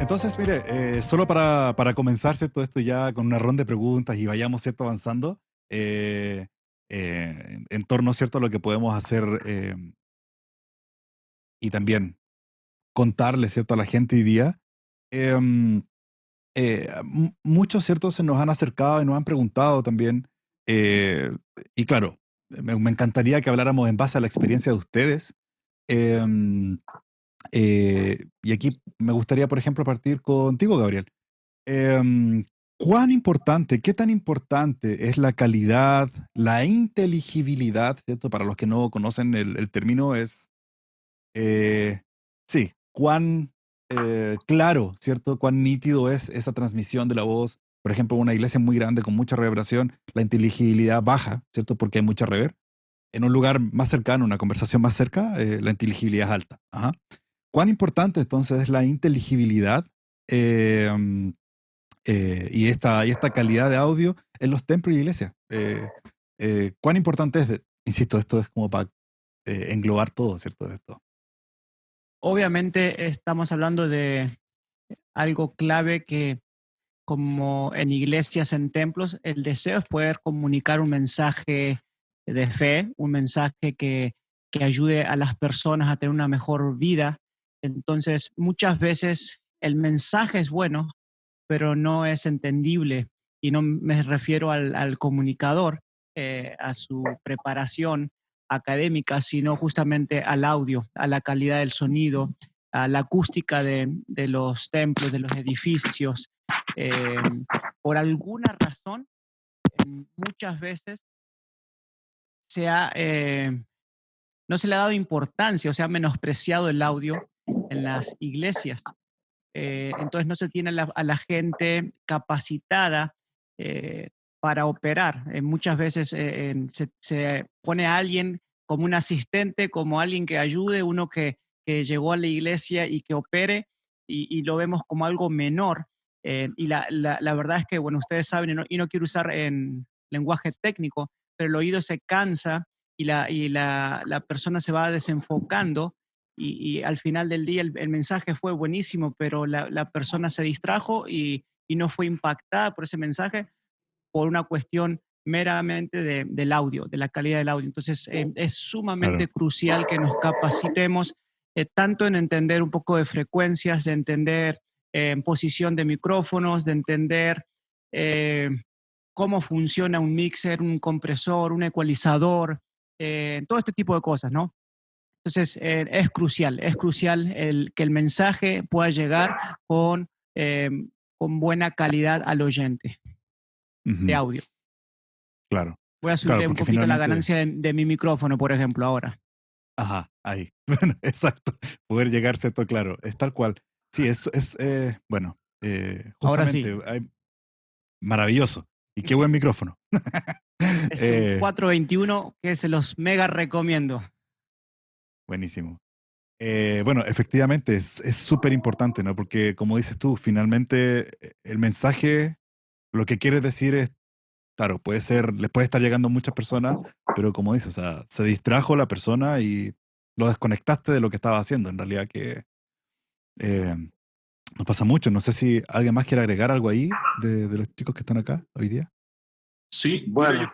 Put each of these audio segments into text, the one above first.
Entonces, mire, solo para comenzar, ¿cierto? Esto ya con una ronda de preguntas y vayamos, ¿cierto? Avanzando eh, en torno, ¿cierto? A lo que podemos hacer y también contarle, ¿cierto? A la gente hoy día. Em, Muchos, ¿cierto? Se nos han acercado y nos han preguntado también. eh, y claro, me encantaría que habláramos en base a la experiencia de ustedes. Em, y aquí me gustaría, por ejemplo, partir contigo, Gabriel. Em, ¿Cuán importante, qué tan importante es la calidad, la inteligibilidad, ¿cierto? Para los que no conocen el término, es, eh, sí, cuán claro, ¿cierto? Cuán nítido es esa transmisión de la voz. Por ejemplo, en una iglesia muy grande con mucha reverberación, la inteligibilidad baja, ¿cierto? Porque hay mucha reverb. En un lugar más cercano, una conversación más cerca, la inteligibilidad es alta. Ajá. ¿Cuán importante entonces es la inteligibilidad? Em, y esta calidad de audio en los templos y iglesias. ¿Cuán importante es? Insisto, esto es como para englobar todo, ¿cierto? Esto. Obviamente estamos hablando de algo clave que, como en iglesias, en templos, el deseo es poder comunicar un mensaje de fe, un mensaje que ayude a las personas a tener una mejor vida. Entonces, muchas veces el mensaje es bueno, pero no es entendible. Y no me refiero al comunicador, a su preparación académica, sino justamente al audio, a la calidad del sonido, a la acústica de los templos, de los edificios. Eh, por alguna razón, muchas veces se ha, no se le ha dado importancia o se ha menospreciado el audio en las iglesias. Entonces no se tiene a la gente capacitada para operar. Muchas veces se pone a alguien como un asistente, como alguien que ayude, uno que llegó a la iglesia y que opere, y lo vemos como algo menor. Y la verdad es que, bueno, ustedes saben, y no quiero usar en lenguaje técnico, pero el oído se cansa y la persona se va desenfocando y al final del día el mensaje fue buenísimo, pero la persona se distrajo y no fue impactada por ese mensaje por una cuestión meramente del audio, de la calidad del audio. Entonces, es sumamente Claro. crucial que nos capacitemos tanto en entender un poco de frecuencias, de entender posición de micrófonos, de entender eh, cómo funciona un mixer, un compresor, un ecualizador, todo este tipo de cosas, ¿no? Entonces, es crucial que el mensaje pueda llegar eh, con buena calidad al oyente de Ujú. audio. Claro. Voy a Claro, subirle un porque poquito la finalmente, ganancia de mi micrófono, por ejemplo, ahora. ajá, ahí. Bueno, exacto. Poder llegar, ¿cierto? Claro, es tal cual. Sí, bueno, Ahora sí. justamente, maravilloso. Y qué buen micrófono. Es un Eh, 421 que se los mega recomiendo. Buenísimo. Bueno, efectivamente es súper importante, ¿no? Porque como dices tú, finalmente el mensaje, lo que quieres decir es, claro, puede ser, le puede estar llegando a muchas personas, pero como dices, o sea, se distrajo la persona y lo desconectaste de lo que estaba haciendo. En realidad que eh, nos pasa mucho. No sé si alguien más quiere agregar algo ahí de los chicos que están acá hoy día. Sí, mira, Bueno, yo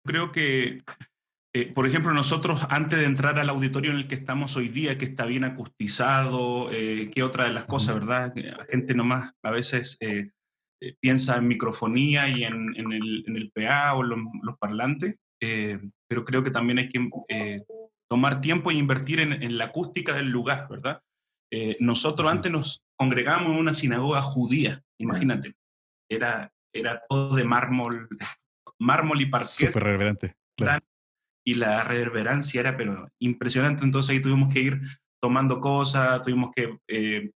creo que, por ejemplo, nosotros antes de entrar al auditorio en el que estamos hoy día, que está bien acustizado, que otra de las Ujú. cosas, ¿verdad? Que la gente nomás a veces piensa en microfonía y en el PA o los parlantes, pero creo que también hay que tomar tiempo e invertir en la acústica del lugar, ¿verdad? Nosotros Ujú. antes nos congregamos en una sinagoga judía, imagínate, era todo de mármol, mármol y parqués, Súper reverente, claro. y la reverberancia era pero impresionante, entonces ahí tuvimos que ir tomando cosas, tuvimos que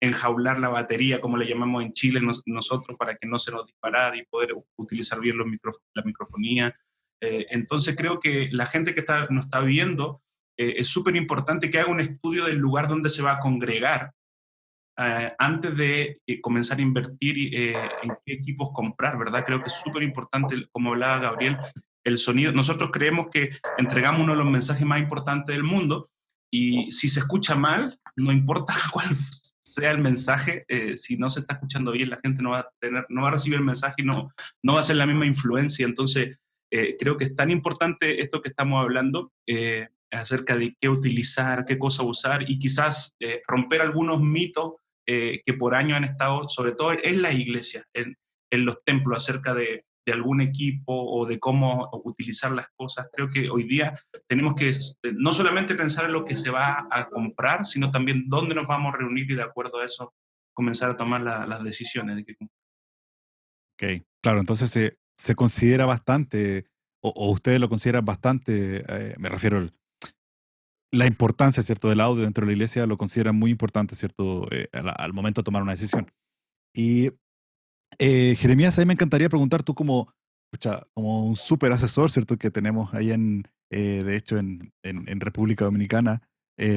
enjaular la batería, como le llamamos en Chile nosotros, para que no se nos disparara y poder utilizar bien la microfonía. Entonces creo que la gente que nos está viendo es súper importante que haga un estudio del lugar donde se va a congregar antes de comenzar a invertir en qué equipos comprar, ¿verdad? Creo que es súper importante, como hablaba Gabriel, el sonido. Nosotros creemos que entregamos uno de los mensajes más importantes del mundo y si se escucha mal, no importa cuál sea el mensaje, si no se está escuchando bien, la gente no va a recibir el mensaje y no va a ser la misma influencia. Entonces, creo que es tan importante esto que estamos hablando acerca de qué utilizar, qué cosa usar y quizás romper algunos mitos que por años han estado, sobre todo en las iglesias, en los templos, acerca de algún equipo o de cómo utilizar las cosas. Creo que hoy día tenemos que no solamente pensar en lo que se va a comprar, sino también dónde nos vamos a reunir y de acuerdo a eso comenzar a tomar las decisiones de qué comprar. Ok, claro, entonces se considera bastante, o ustedes lo consideran bastante, me refiero la importancia, ¿cierto?, del audio dentro de la iglesia, lo consideran muy importante, ¿cierto?, al momento de tomar una decisión. Y Jeremías, a mí me encantaría preguntar, tú como, pucha, como un súper asesor, ¿cierto?, que tenemos ahí de hecho, en República Dominicana, Sí.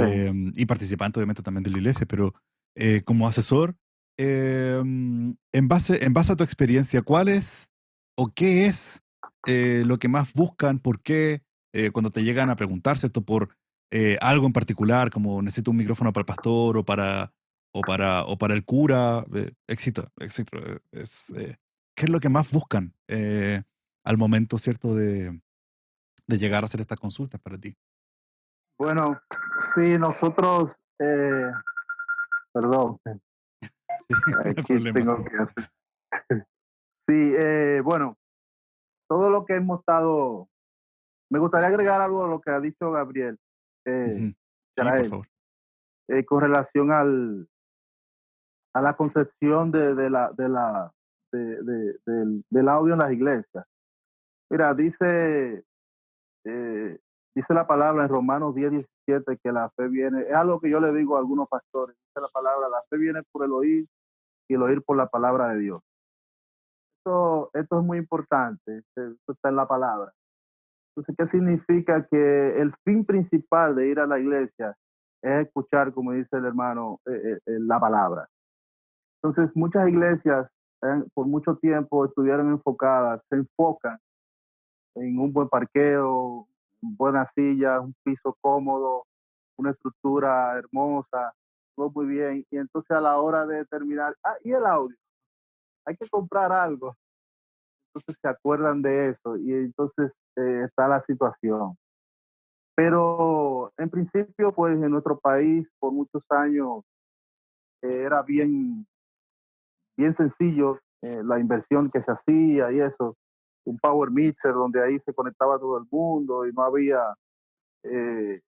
y participante obviamente también de la iglesia, pero como asesor, en base a tu experiencia, ¿cuál es o qué es lo que más buscan? ¿Por qué? Cuando te llegan a preguntar, ¿cierto?, por algo en particular, como necesito un micrófono para el pastor o para el cura, éxito. ¿Qué es lo que más buscan al momento, cierto, de llegar a hacer estas consultas para ti? Bueno, sí, nosotros, perdón, Sí, no hay aquí problema. tengo que hacer. Sí, bueno, todo lo que hemos estado, me gustaría agregar algo a lo que ha dicho Gabriel, Ujú. Sí, por Israel, favor. con relación a la concepción del audio en las iglesias. Mira, eh, dice la palabra en Romanos 10:17 que la fe viene, es algo que yo le digo a algunos pastores, dice la palabra, la fe viene por el oír y el oír por la palabra de Dios. Esto es muy importante, esto está en la palabra. Entonces, ¿qué significa? Que el fin principal de ir a la iglesia es escuchar, como dice el hermano, la palabra. Entonces, muchas iglesias por mucho tiempo estuvieron enfocadas, se enfocan en un buen parqueo, buenas sillas, un piso cómodo, una estructura hermosa, todo muy bien. Y entonces a la hora de terminar, y el audio, hay que comprar algo. Entonces se acuerdan de eso y entonces está la situación. Pero en principio, pues en nuestro país por muchos años era bien sencillo la inversión que se hacía y eso. Un power mixer donde ahí se conectaba todo el mundo y no había eh,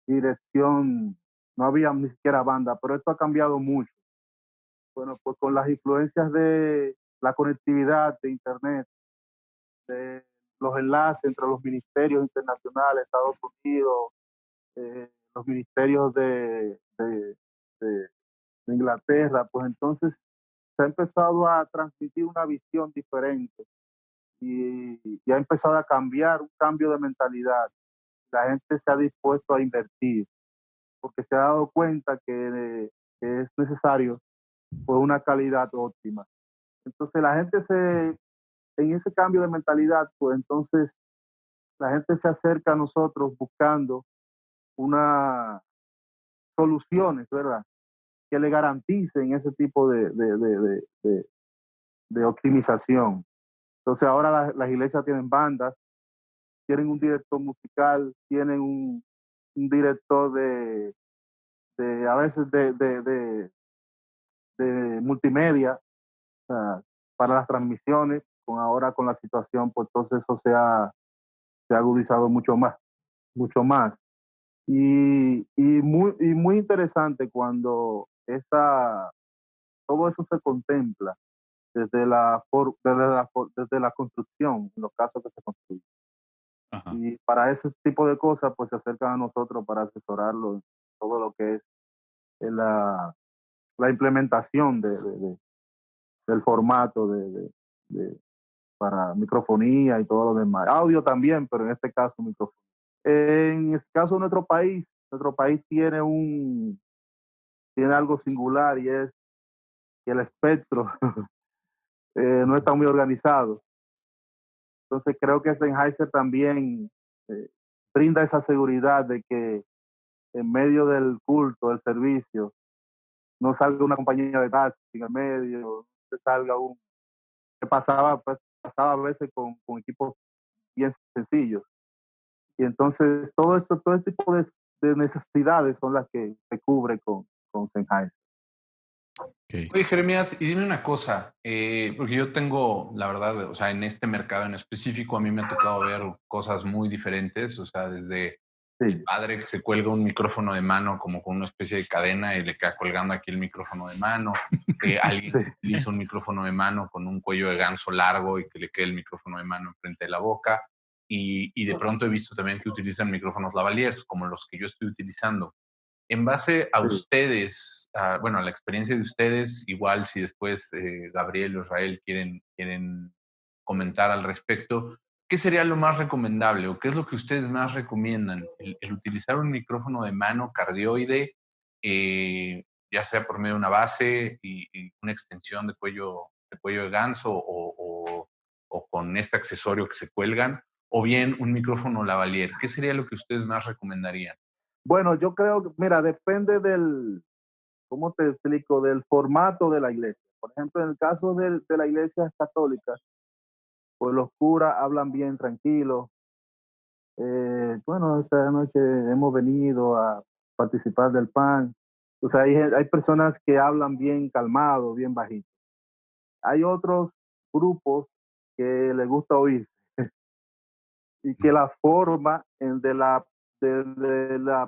dirección, no había ni siquiera banda, pero esto ha cambiado mucho. Bueno, pues con las influencias de la conectividad de Internet, de los enlaces entre los ministerios internacionales, Estados Unidos, los ministerios de Inglaterra, pues entonces se ha empezado a transmitir una visión diferente y ha empezado a cambiar, un cambio de mentalidad. La gente se ha dispuesto a invertir porque se ha dado cuenta que es necesario pues, una calidad óptima. Entonces la gente en ese cambio de mentalidad, pues entonces la gente se acerca a nosotros buscando unas soluciones, ¿verdad? Que le garanticen ese tipo de optimización. Entonces ahora las iglesias tienen bandas, tienen un director musical, tienen un director a veces de multimedia, o sea, para las transmisiones, ahora con la situación, pues entonces eso se ha agudizado mucho más. Y muy interesante cuando todo eso se contempla desde la construcción, en los casos que se construyen. Ajá. Y para ese tipo de cosas, pues se acercan a nosotros para asesorarlo en todo lo que es la implementación del formato para microfonía y todo lo demás. Audio también, pero en este caso microfonía. En el caso de nuestro país tiene algo singular y es que el espectro no está muy organizado. Entonces creo que Sennheiser también eh, brinda esa seguridad de que en medio del culto, del servicio, no salga una compañía de taxi en el medio, que salga un, que pasaba, pues, pasaba a veces con equipos bien sencillos. Y entonces todo este tipo de necesidades son las que se cubre con Sennheiser. Ok. Oye, Jeremías, y dime una cosa, porque yo tengo, la verdad, o sea, en este mercado en específico, a mí me ha tocado ver cosas muy diferentes, o sea, desde el Sí, padre que se cuelga un micrófono de mano como con una especie de cadena y le queda colgando aquí el micrófono de mano, alguien sí, que utiliza un micrófono de mano con un cuello de ganso largo y que le quede el micrófono de mano enfrente de la boca, y de pronto he visto también que utilizan micrófonos lavaliers, como los que yo estoy utilizando. En base a sí. ustedes, bueno, a la experiencia de ustedes, igual si después Gabriel o Israel quieren comentar al respecto, ¿qué sería lo más recomendable o qué es lo que ustedes más recomiendan? El utilizar un micrófono de mano cardioide, ya sea por medio de una base y una extensión de cuello de ganso o con este accesorio que se cuelgan, o bien un micrófono lavalier. ¿Qué sería lo que ustedes más recomendarían? Bueno, yo creo que, mira, depende del, ¿cómo te explico? Del formato de la iglesia. Por ejemplo, en el caso de la iglesia católica, pues los curas hablan bien tranquilos. Bueno, esta noche hemos venido a participar del pan. O sea, hay personas que hablan bien calmado, bien bajito. Hay otros grupos que les gusta oír y que la forma de la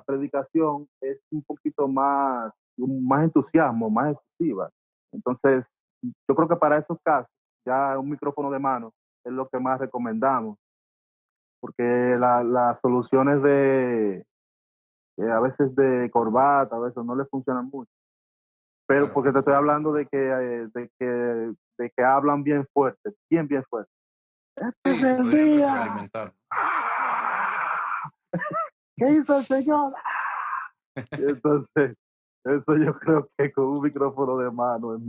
predicación es un poquito más entusiasmo, más excesiva. Entonces, yo creo que para esos casos, ya un micrófono de mano es lo que más recomendamos, porque las soluciones a veces de corbata, a veces no le funcionan mucho. Pero Claro. porque te estoy hablando de que hablan bien fuerte, bien, bien fuerte. Este es Sí, el podrían día. retroalimentar. ¿Qué hizo el Señor? Y entonces, eso yo creo que con un micrófono de mano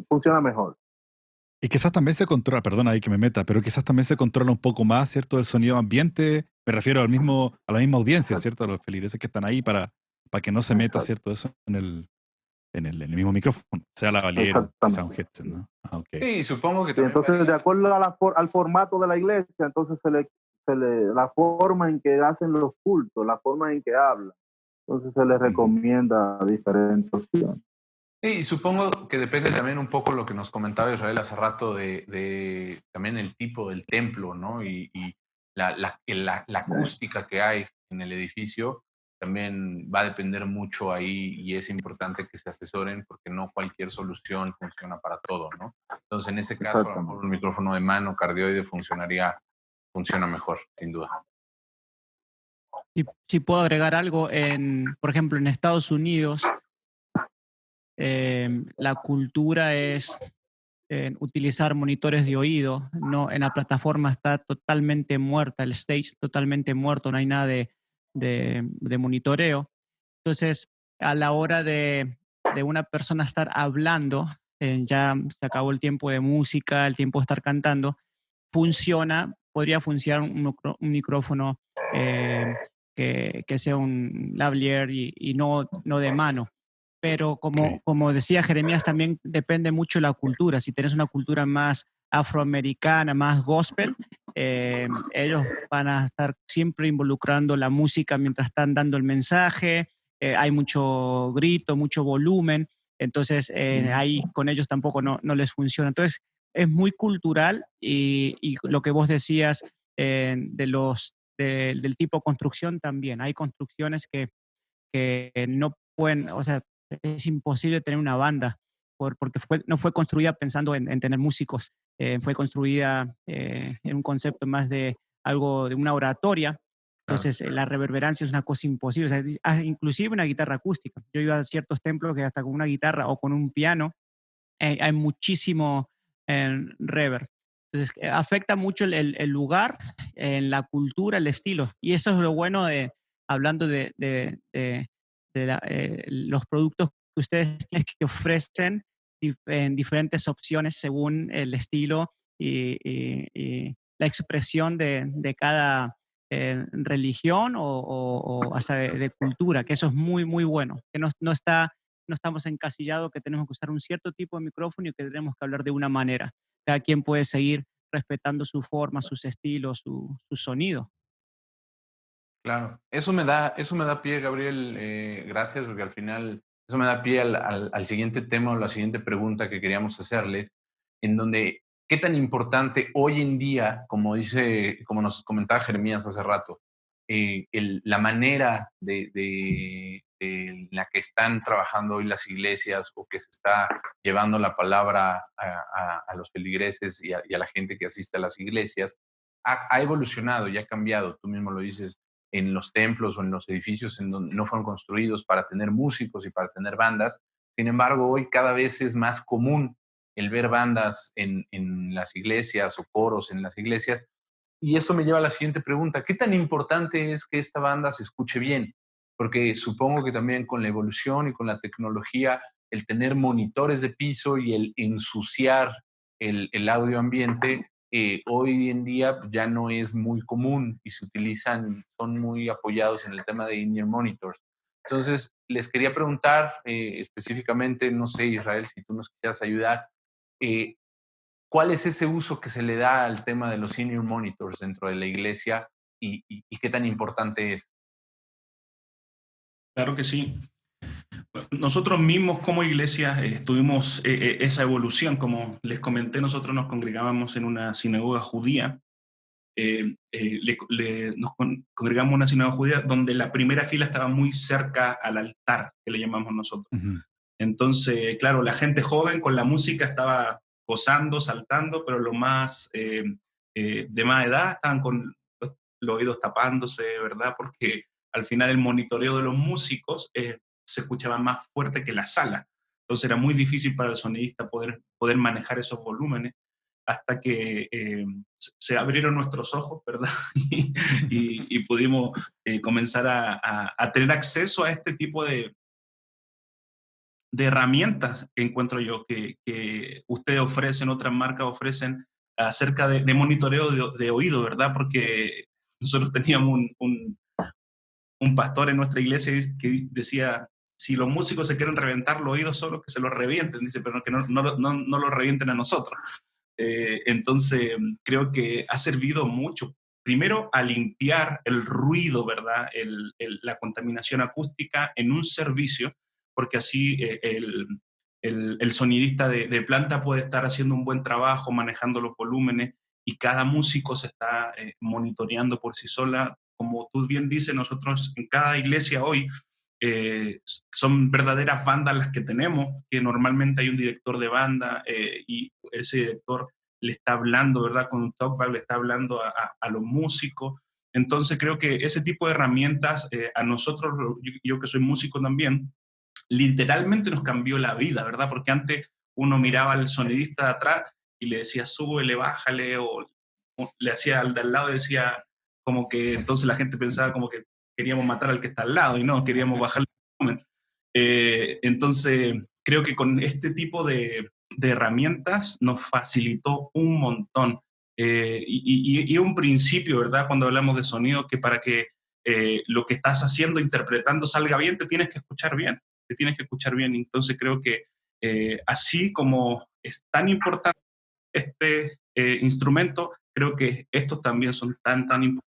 funciona mejor. Y quizás también se controla, perdona ahí que me meta, pero quizás también se controla un poco más, ¿cierto? El sonido ambiente, me refiero a la misma audiencia, Exacto, ¿cierto? A los feligreses que están ahí para que no se meta, exacto, ¿cierto? Eso en el mismo micrófono, sea lavalier o que sea un exactamente. headset, ¿no? Ah, ok. Sí, supongo que Y también entonces, de varía. acuerdo a al formato de la iglesia, entonces la forma en que hacen los cultos, la forma en que hablan, entonces se les Ujú. recomienda diferentes opciones. Sí, supongo que depende también un poco lo que nos comentaba Israel hace rato también el tipo del templo, ¿no? Y la acústica que hay en el edificio también va a depender mucho ahí y es importante que se asesoren porque no cualquier solución funciona para todo, ¿no? Entonces, en ese caso, a lo mejor Exactamente. un micrófono de mano cardioide funciona mejor, sin duda. Y si puedo agregar algo, por ejemplo, en Estados Unidos, la cultura es utilizar monitores de oído. No, en la plataforma está totalmente muerta, el stage totalmente muerto, no hay nada de monitoreo. Entonces, a la hora de una persona estar hablando, ya se acabó el tiempo de música, el tiempo de estar cantando, podría funcionar un micrófono que sea un lavalier y no de mano. Pero Ok. como decía Jeremías, también depende mucho de la cultura. Si tienes una cultura más afroamericana, más gospel, ellos van a estar siempre involucrando la música mientras están dando el mensaje. Hay mucho grito, mucho volumen. Entonces, ahí con ellos tampoco no les funciona. Entonces, es muy cultural y lo que vos decías del tipo de construcción también. Hay construcciones que no pueden, o sea, es imposible tener una banda porque no fue construida pensando en tener músicos, fue construida en un concepto más de algo de una oratoria. Claro. Entonces, la reverberancia es una cosa imposible, o sea, inclusive una guitarra acústica. Yo iba a ciertos templos que hasta con una guitarra o con un piano hay muchísimo reverb. Entonces, afecta mucho el lugar, la cultura, el estilo. Y eso es lo bueno hablando de los productos que ustedes tienen que ofrecen en diferentes opciones según el estilo y la expresión de cada religión o hasta de cultura, que eso es muy, muy bueno, que no estamos encasillados, que tenemos que usar un cierto tipo de micrófono y que tenemos que hablar de una manera. Cada quien puede seguir respetando su forma, sus estilos, su sonido. Claro, eso me da pie, Gabriel, gracias, porque al final eso me da pie al siguiente tema o la siguiente pregunta que queríamos hacerles, en donde, ¿qué tan importante hoy en día, como nos comentaba Jeremías hace rato, la manera de la que están trabajando hoy las iglesias o que se está llevando la palabra a los feligreses y a la gente que asiste a las iglesias, ha evolucionado y ha cambiado, tú mismo lo dices, en los templos o en los edificios en donde no fueron construidos para tener músicos y para tener bandas. Sin embargo, hoy cada vez es más común el ver bandas en las iglesias o coros en las iglesias. Y eso me lleva a la siguiente pregunta. ¿Qué tan importante es que esta banda se escuche bien? Porque supongo que también con la evolución y con la tecnología, el tener monitores de piso y el ensuciar el audio ambiente hoy en día ya no es muy común y se utilizan, son muy apoyados en el tema de in-ear monitors. Entonces, les quería preguntar específicamente, no sé, Israel, si tú nos quisieras ayudar, eh, ¿cuál es ese uso que se le da al tema de los in-ear monitors dentro de la iglesia y qué tan importante es? Claro que sí. Nosotros mismos como iglesia tuvimos esa evolución. Como les comenté, nosotros nos congregábamos en una sinagoga judía. Nos congregamos en una sinagoga judía donde la primera fila estaba muy cerca al altar, que le llamamos nosotros. Ujú. Entonces, claro, la gente joven con la música estaba gozando, saltando, pero los más de más edad estaban con los oídos tapándose, ¿verdad? Porque al final el monitoreo de los músicos se escuchaba más fuerte que la sala. Entonces era muy difícil para el sonidista poder manejar esos volúmenes hasta que se abrieron nuestros ojos, ¿verdad? y pudimos comenzar a tener acceso a este tipo de herramientas, encuentro yo, que ustedes ofrecen, otras marcas ofrecen acerca de monitoreo de oído, ¿verdad? Porque nosotros teníamos un pastor en nuestra iglesia que decía, si los músicos se quieren reventar los oídos solos, que se los revienten, dice, pero que no los revienten a nosotros. Entonces, creo que ha servido mucho. Primero, a limpiar el ruido, ¿verdad? La contaminación acústica en un servicio, porque así el sonidista de planta puede estar haciendo un buen trabajo, manejando los volúmenes, y cada músico se está monitoreando por sí sola. Como tú bien dices, nosotros en cada iglesia hoy eh, son verdaderas bandas las que tenemos, que normalmente hay un director de banda y ese director le está hablando, ¿verdad? Con un talkback le está hablando a los músicos. Entonces creo que ese tipo de herramientas a nosotros, yo que soy músico también, literalmente nos cambió la vida, ¿verdad? Porque antes uno miraba al sonidista de atrás y le decía, súbele, bájale, o le hacía al de al lado y decía, como que entonces la gente pensaba como que queríamos matar al que está al lado y no, queríamos bajar el volumen. Entonces, creo que con este tipo de herramientas nos facilitó un montón. Y un principio, ¿verdad? Cuando hablamos de sonido, que para que lo que estás haciendo, interpretando, salga bien, te tienes que escuchar bien. Te tienes que escuchar bien. Entonces, creo que así como es tan importante este instrumento, creo que estos también son tan importantes.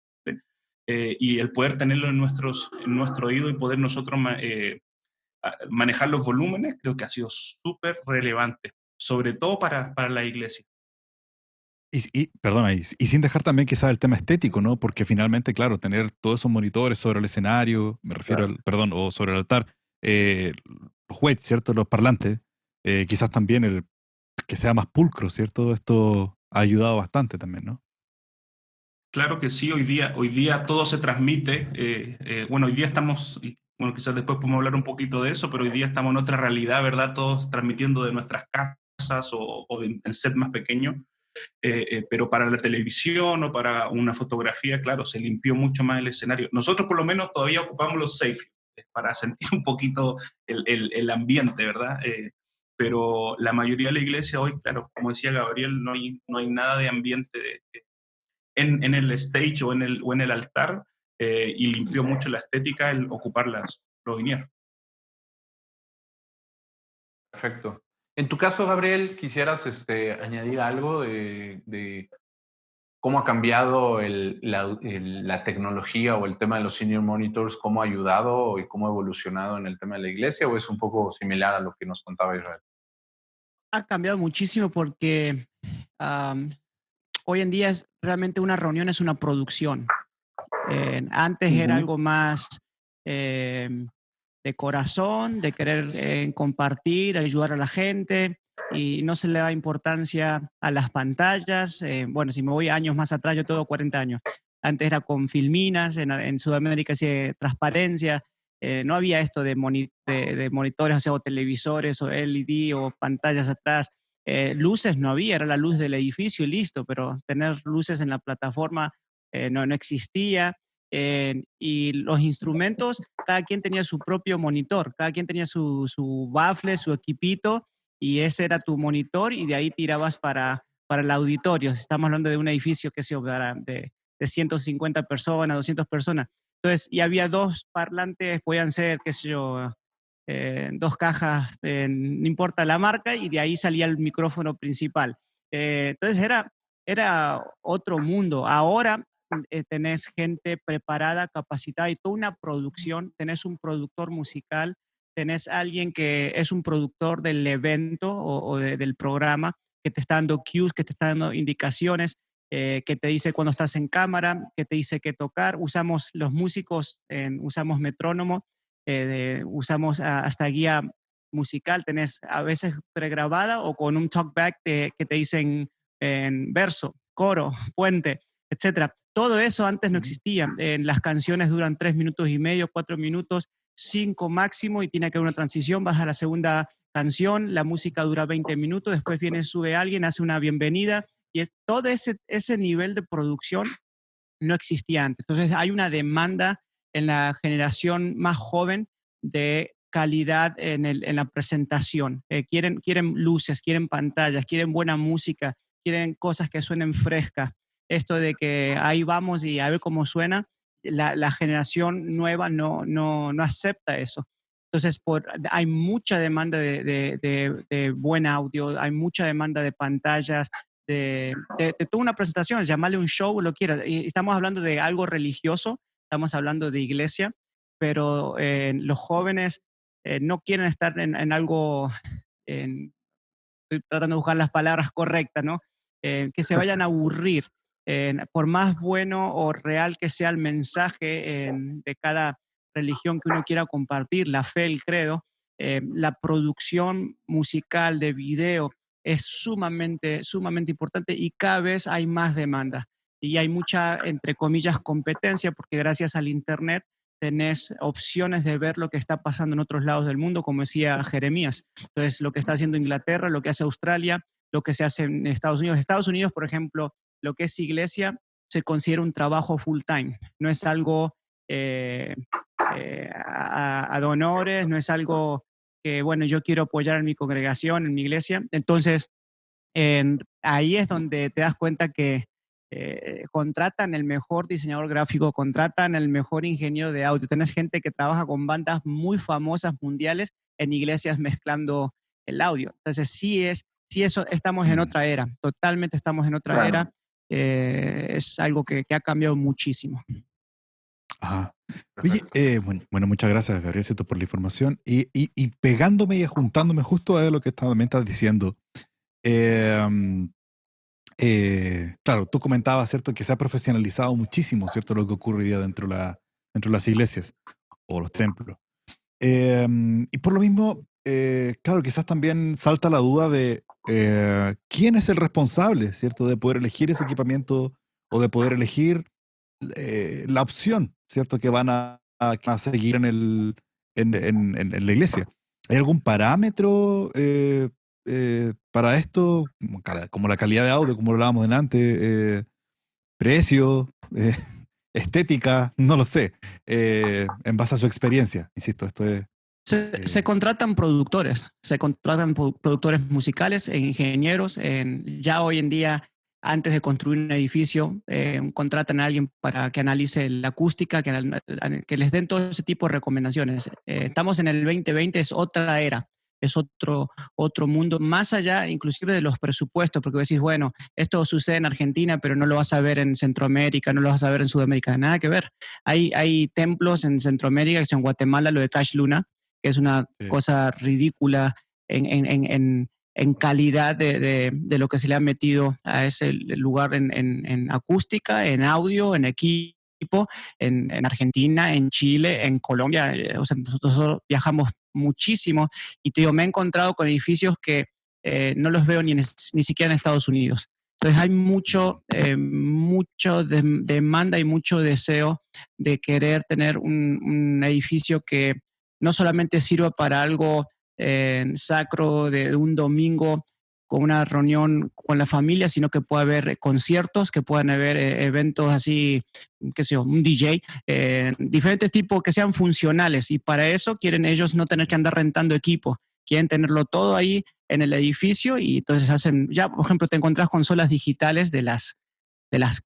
Y el poder tenerlo en nuestro oído y poder nosotros manejar los volúmenes, creo que ha sido súper relevante, sobre todo para la iglesia. Perdona, y sin dejar también quizás el tema estético, ¿no? Porque finalmente, claro, tener todos esos monitores sobre el escenario, me refiero Claro. al, perdón, o sobre el altar, los WED, ¿cierto? Los parlantes, quizás también el que sea más pulcro, ¿cierto? Esto ha ayudado bastante también, ¿no? Claro que sí, hoy día todo se transmite. Bueno, hoy día estamos, bueno, quizás después podemos hablar un poquito de eso, pero hoy día estamos en otra realidad, ¿verdad? Todos transmitiendo de nuestras casas o en set más pequeños. Pero para la televisión o para una fotografía, claro, se limpió mucho más el escenario. Nosotros por lo menos todavía ocupamos los safe para sentir un poquito el ambiente, ¿verdad? Pero la mayoría de la iglesia hoy, claro, como decía Gabriel, no hay nada de ambiente en el stage o en el altar, y limpió mucho la estética el ocupar los vinieros. Perfecto. En tu caso, Gabriel, ¿quisieras añadir algo de cómo ha cambiado la tecnología o el tema de los senior monitors, cómo ha ayudado y cómo ha evolucionado en el tema de la iglesia, o es un poco similar a lo que nos contaba Israel? Ha cambiado muchísimo porque hoy en día realmente una reunión es una producción. Antes era algo más de corazón, de querer compartir, ayudar a la gente, y no se le da importancia a las pantallas. Bueno, si me voy años más atrás, yo tengo 40 años. Antes era con filminas, en Sudamérica hacía transparencia. No había esto de monitores, o sea, o televisores o LED o pantallas atrás. Luces no había, era la luz del edificio y listo, pero tener luces en la plataforma no existía. Y los instrumentos, cada quien tenía su propio monitor, cada quien tenía su baffle, su equipito, y ese era tu monitor, y de ahí tirabas para el auditorio. Estamos hablando de un edificio que de 150 personas, 200 personas. Entonces, y había dos parlantes, podían ser, qué sé yo, dos cajas, no importa la marca, y de ahí salía el micrófono principal. Entonces era otro mundo. Ahora tenés gente preparada, capacitada, y toda una producción. Tenés un productor musical, tenés alguien que es un productor del evento o del programa, que te está dando cues, que te está dando indicaciones, que te dice cuando estás en cámara, que te dice qué tocar. Usamos los músicos, usamos metrónomo, usamos hasta guía musical. Tenés a veces pregrabada o con un talkback que te dicen en verso, coro, puente, etcétera. Todo eso antes no existía. Las canciones duran 3 minutos y medio, 4 minutos, 5 máximo, y tiene que haber una transición. Vas a la segunda canción, la música dura 20 minutos, después sube alguien, hace una bienvenida, y todo ese nivel de producción no existía antes. Entonces hay una demanda en la generación más joven de calidad en la presentación. Quieren luces, quieren pantallas, quieren buena música, quieren cosas que suenen frescas. Esto de que ahí vamos y a ver cómo suena, la generación nueva no acepta eso. Entonces, hay mucha demanda de buen audio, hay mucha demanda de pantallas, de toda una presentación, llamarle un show, lo quieras. Y estamos hablando de algo religioso, estamos hablando de iglesia, pero los jóvenes no quieren estar en algo, estoy tratando de buscar las palabras correctas, ¿no? Que se vayan a aburrir. Por más bueno o real que sea el mensaje de cada religión que uno quiera compartir, la fe, el credo, la producción musical de video es sumamente, sumamente importante, y cada vez hay más demanda. Y hay mucha, entre comillas, competencia, porque gracias al Internet tenés opciones de ver lo que está pasando en otros lados del mundo, como decía Jeremías. Entonces, lo que está haciendo Inglaterra, lo que hace Australia, lo que se hace en Estados Unidos. Estados Unidos, por ejemplo, lo que es iglesia se considera un trabajo full time. No es algo a honores, no es algo que, bueno, yo quiero apoyar en mi congregación, en mi iglesia. Entonces, ahí es donde te das cuenta que contratan el mejor diseñador gráfico, contratan el mejor ingeniero de audio. Tenés gente que trabaja con bandas muy famosas mundiales en iglesias mezclando el audio. Entonces, sí, eso, estamos en otra era, totalmente estamos en otra era. Es algo que ha cambiado muchísimo. Ajá. Oye, bueno, muchas gracias, Gabriel, ¿cierto?, por la información. Y pegándome y juntándome justo a lo que también estás diciendo. Claro, tú comentabas, ¿cierto?, que se ha profesionalizado muchísimo, ¿cierto?, lo que ocurre hoy día dentro de las iglesias o los templos. Y por lo mismo, claro, quizás también salta la duda de quién es el responsable, ¿cierto?, de poder elegir ese equipamiento o de poder elegir la opción, ¿cierto?, que van a seguir en la iglesia. ¿Hay algún parámetro para esto, como la calidad de audio, como lo hablábamos delante, precio, estética? No lo sé, en base a su experiencia, insisto, esto es... Se contratan productores, productores musicales, ingenieros. Ya hoy en día antes de construir un edificio, contratan a alguien para que analice la acústica, que les den todo ese tipo de recomendaciones. Estamos en el 2020, es otra era, es otro mundo, más allá inclusive de los presupuestos, porque decís, bueno, esto sucede en Argentina, pero no lo vas a ver en Centroamérica, no lo vas a ver en Sudamérica, nada que ver. Hay templos en Centroamérica, que son en Guatemala, lo de Cash Luna, que es una cosa ridícula en calidad de lo que se le ha metido a ese lugar en acústica, en audio, en equipo, en Argentina, en Chile, en Colombia. O sea, nosotros viajamos muchísimo y te digo, me he encontrado con edificios que no los veo ni siquiera en Estados Unidos. Entonces hay mucho demanda y mucho deseo de querer tener un edificio que no solamente sirva para algo sacro de un domingo con una reunión con la familia, sino que pueda haber conciertos, que puedan haber eventos así, qué sé yo, un DJ, diferentes tipos que sean funcionales. Y para eso quieren ellos no tener que andar rentando equipo, quieren tenerlo todo ahí en el edificio y entonces hacen, ya por ejemplo te encontrás consolas digitales de las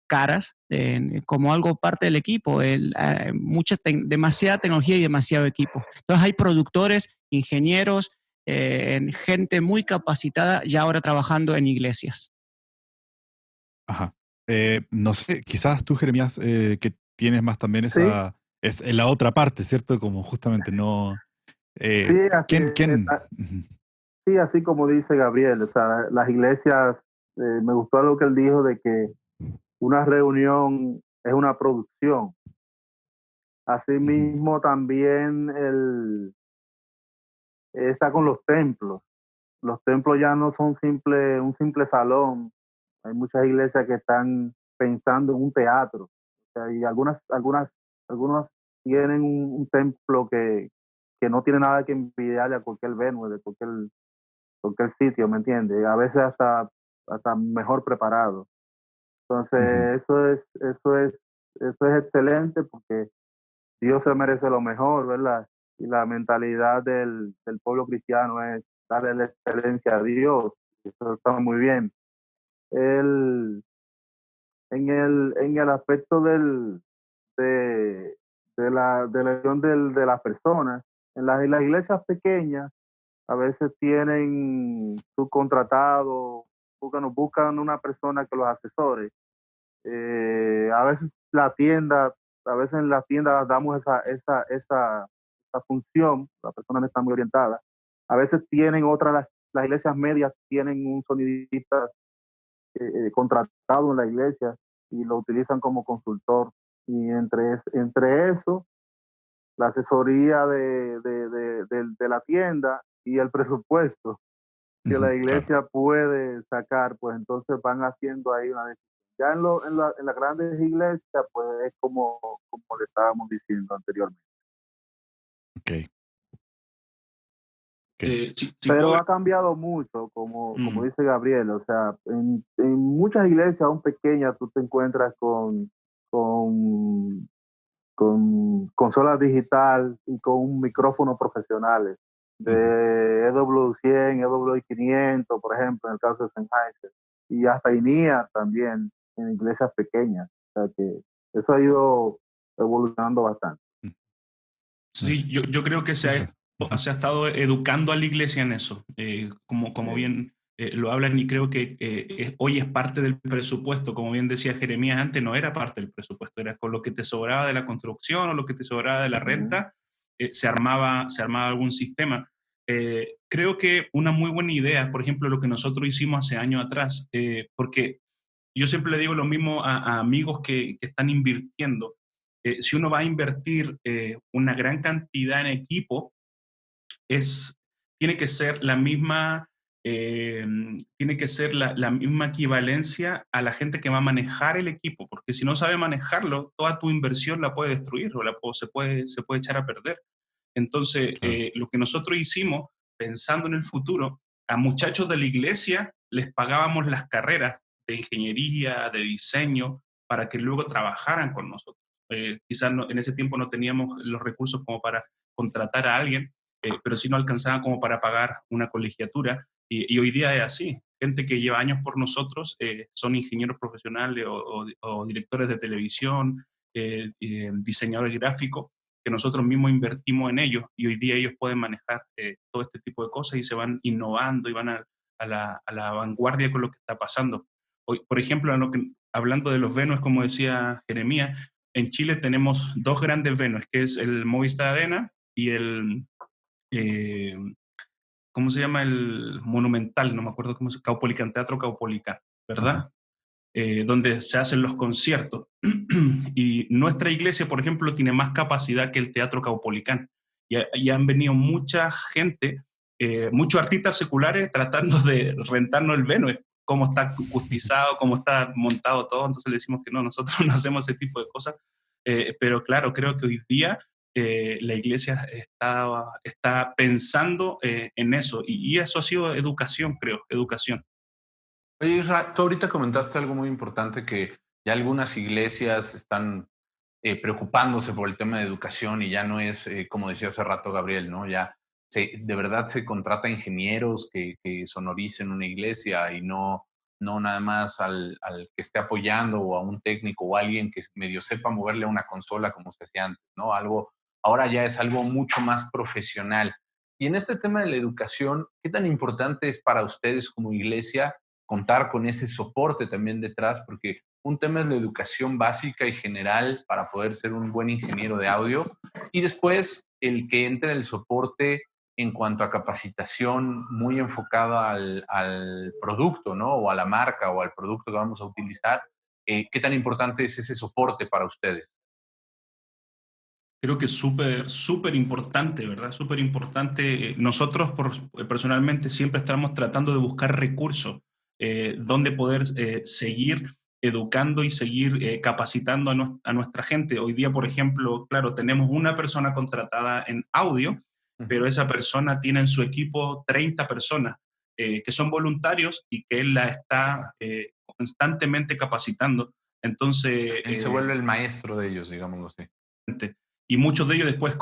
caras como algo parte del equipo, demasiada tecnología y demasiado equipo. Entonces hay productores, ingenieros, gente muy capacitada ya ahora trabajando en iglesias. Ajá. No sé, quizás tú, Jeremías, que tienes más también Sí, esa, es en la otra parte, ¿cierto? Como justamente no... sí, así, ¿Quién? Ujú. sí, así como dice Gabriel, o sea, las iglesias, me gustó algo que él dijo de que una reunión es una producción. Ujú. Asimismo, también está con los templos. Los templos ya no son un simple salón. Hay muchas iglesias que están pensando en un teatro. O sea, y algunas tienen un templo que no tiene nada que envidiarle a cualquier Venus, de cualquier sitio, ¿me entiendes? A veces hasta mejor preparado. Ujú. Entonces, eso es excelente porque Dios se merece lo mejor, ¿verdad? Y la mentalidad del pueblo cristiano es darle la excelencia a Dios. Eso está muy bien. El, en el aspecto de, de la elección de las personas, en las iglesias pequeñas, a veces tienen subcontratados, buscan una persona que los asesore. A veces a veces en la tienda damos esa función, la persona no está muy orientada. A veces tienen las iglesias medias tienen un sonidista contratado en la iglesia y lo utilizan como consultor. Y entre eso, la asesoría de la tienda y el presupuesto que la Ujú, claro. iglesia puede sacar, pues entonces van haciendo ahí una decisión. Ya en las grandes iglesias, pues es como le estábamos diciendo anteriormente. Ok, ok. Si Pero puedo, ha cambiado mucho, como mm, dice Gabriel. O sea, en muchas iglesias, aún pequeñas, tú te encuentras con, con consolas digital y con micrófonos profesionales Ujú. de EW100, EW500, por ejemplo, en el caso de Sennheiser, y hasta INEA también en iglesias pequeñas. O sea que eso ha ido evolucionando bastante. Mm, sí, yo creo que sí, sí. Ujú. se ha estado educando a la iglesia en eso, como Eh, bien lo hablan y creo que hoy es parte del presupuesto, como bien decía Jeremías antes, no era parte del presupuesto, era con lo que te sobraba de la construcción o lo que te sobraba de la uh-huh. renta, se armaba algún sistema. Creo que una muy buena idea, por ejemplo, lo que nosotros hicimos hace años atrás, porque yo siempre le digo lo mismo a amigos que están invirtiendo. Si uno va a invertir una gran cantidad en equipo, es, tiene que ser la misma, eh, tiene que ser la misma equivalencia a la gente que va a manejar el equipo, porque si no sabe manejarlo, toda tu inversión la puede destruir o se puede echar a perder. Entonces, Claro. lo que nosotros hicimos, pensando en el futuro, a muchachos de la iglesia les pagábamos las carreras de ingeniería, de diseño, para que luego trabajaran con nosotros. Quizás en ese tiempo no teníamos los recursos como para contratar a alguien, pero sí no alcanzaba como para pagar una colegiatura. Y hoy día es así. gente que lleva años por nosotros, son ingenieros profesionales o directores de televisión, diseñadores gráficos, que nosotros mismos invertimos en ellos y hoy día ellos pueden manejar todo este tipo de cosas y se van innovando y van a la vanguardia con lo que está pasando. Hoy, por ejemplo, hablando de los Venus, como decía Jeremías, en Chile tenemos dos grandes Venus, que es el Movistar Arena y eh, ¿cómo se llama? El Monumental, no me acuerdo cómo se llama, Caupolicán, Teatro Caupolicán, ¿verdad? Donde se hacen los conciertos. Y nuestra iglesia, por ejemplo, tiene más capacidad que el Teatro Caupolicán. Y han venido mucha gente, muchos artistas seculares tratando de rentarnos el Venue, cómo está acustizado, cómo está montado todo. Entonces le decimos que no, nosotros no hacemos ese tipo de cosas. Pero claro, creo que hoy día la iglesia está pensando en eso. Y eso ha sido educación, creo, educación. Oye, Isra, tú ahorita comentaste algo muy importante, que ya algunas iglesias están preocupándose por el tema de educación y ya no es, como decía hace rato Gabriel, ¿no? Ya de verdad se contrata ingenieros que sonoricen una iglesia y no nada más al que esté apoyando o a un técnico o a alguien que medio sepa moverle a una consola como se hacía antes, ¿no? Ahora ya es algo mucho más profesional. Y en este tema de la educación, ¿qué tan importante es para ustedes como iglesia contar con ese soporte también detrás? Porque un tema es la educación básica y general para poder ser un buen ingeniero de audio, y después el que entre el soporte en cuanto a capacitación muy enfocada al producto, ¿no? O a la marca o al producto que vamos a utilizar. ¿Qué tan importante es ese soporte para ustedes? Creo que es súper, súper importante, ¿verdad? Súper importante. Nosotros personalmente siempre estamos tratando de buscar recursos donde poder seguir educando y seguir capacitando a nuestra gente. Hoy día, por ejemplo, claro, tenemos una persona contratada en audio, pero esa persona tiene en su equipo 30 personas que son voluntarios y que él la está constantemente capacitando. Entonces, Él se vuelve el maestro de ellos, digámoslo así. y muchos de ellos después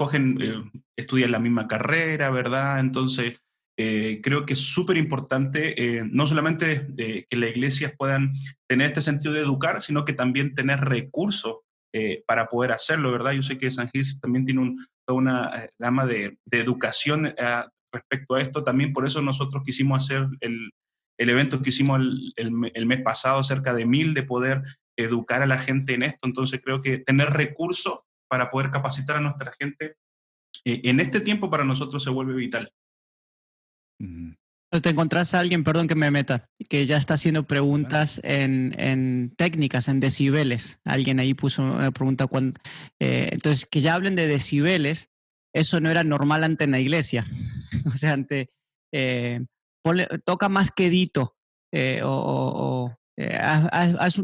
estudian la misma carrera, ¿verdad? Entonces, creo que es súper importante no solamente que las iglesias puedan tener este sentido de educar, sino que también tener recursos para poder hacerlo, ¿verdad? Yo sé que San Gil también tiene toda una gama de educación respecto a esto. También por eso nosotros quisimos hacer el evento que hicimos el mes pasado, cerca de 1000, de poder educar a la gente en esto. Entonces, creo que tener recursos para poder capacitar a nuestra gente en este tiempo para nosotros se vuelve vital. Te encontrás a alguien, perdón que me meta, que ya está haciendo preguntas en técnicas, en decibeles. Alguien ahí puso una pregunta, entonces, que ya hablen de decibeles, eso no era normal antes en la iglesia. O sea, toca más quedito,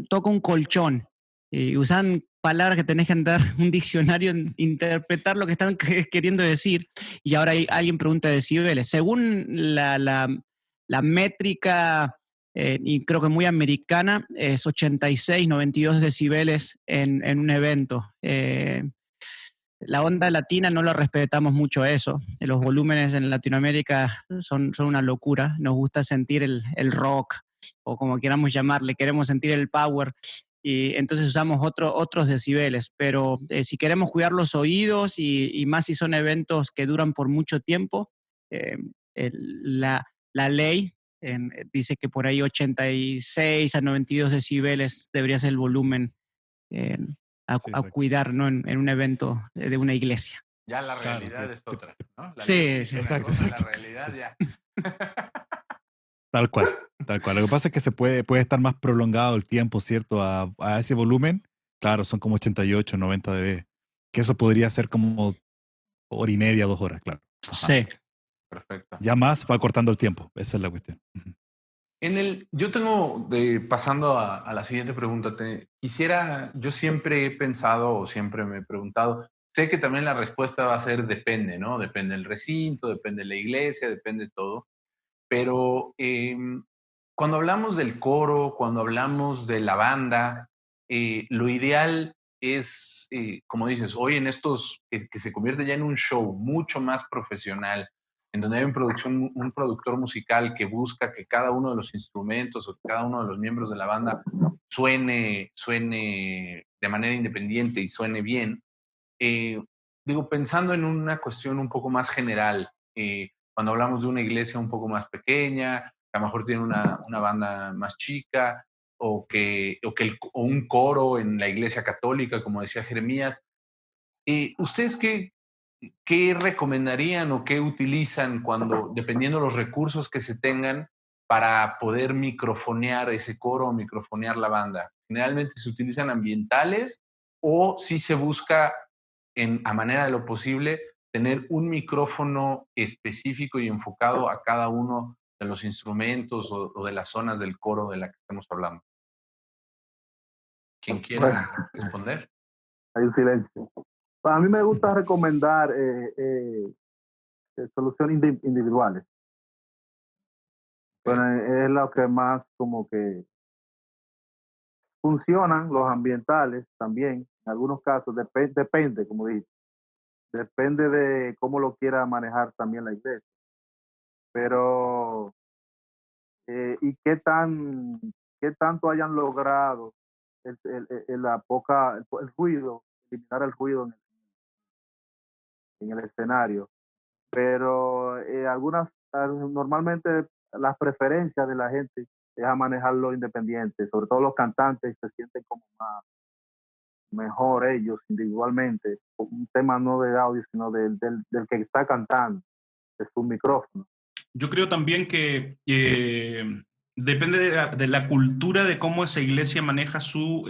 toca un colchón. Y usan palabras que tenés que andar un diccionario, interpretar lo que están queriendo decir. Y ahora alguien pregunta de decibeles. Según la métrica, y creo que muy americana, es 86, 92 decibeles en un evento. La onda latina no lo respetamos mucho eso. Los volúmenes en Latinoamérica son una locura. Nos gusta sentir el rock, o como queramos llamarle, queremos sentir el power. Y entonces usamos otros decibeles, pero si queremos cuidar los oídos y más si son eventos que duran por mucho tiempo, la ley dice que por ahí 86 a 92 decibeles debería ser el volumen a cuidar, ¿no? en un evento de una iglesia. Ya la realidad es otra, ¿no? La sí, exacto. La realidad ya. Tal cual, tal cual. Lo que pasa es que puede estar más prolongado el tiempo, ¿cierto? A ese volumen. Claro, son como 88, 90 dB. Que eso podría ser como hora y media, 2 horas, claro. Ajá. Sí. Perfecto. Ya más va cortando el tiempo. Esa es la cuestión. Yo tengo, pasando a la siguiente pregunta, yo siempre he pensado o siempre me he preguntado, sé que también la respuesta va a ser depende, ¿no? Depende del recinto, depende de la iglesia, depende de todo. Pero cuando hablamos del coro, cuando hablamos de la banda, lo ideal es, como dices, hoy en estos que se convierte ya en un show mucho más profesional, en donde hay un productor musical que busca que cada uno de los instrumentos o que cada uno de los miembros de la banda suene de manera independiente y suene bien. Digo, pensando en una cuestión un poco más general, cuando hablamos de una iglesia un poco más pequeña, que a lo mejor tiene una banda más chica, o o un coro en la iglesia católica, como decía Jeremías, ¿ustedes qué recomendarían o qué utilizan dependiendo de los recursos que se tengan, para poder microfonear ese coro o microfonear la banda? Generalmente se utilizan ambientales, o si se busca, a manera de lo posible, tener un micrófono específico y enfocado a cada uno de los instrumentos o de las zonas del coro de la que estamos hablando. ¿Quién quiera Bueno, responder? hay un silencio. A mí me gusta recomendar soluciones individuales. Bueno, es lo que más como que funcionan, los ambientales también. En algunos casos depende, como dije, depende de cómo lo quiera manejar también la iglesia. Pero, y qué tanto hayan logrado el ruido, eliminar el ruido en el escenario. Pero normalmente las preferencias de la gente es a manejarlo independiente, sobre todo los cantantes se sienten como mejor ellos individualmente, un tema no de audio, sino del que está cantando, de su micrófono. Yo creo también que depende de la cultura de cómo esa iglesia maneja su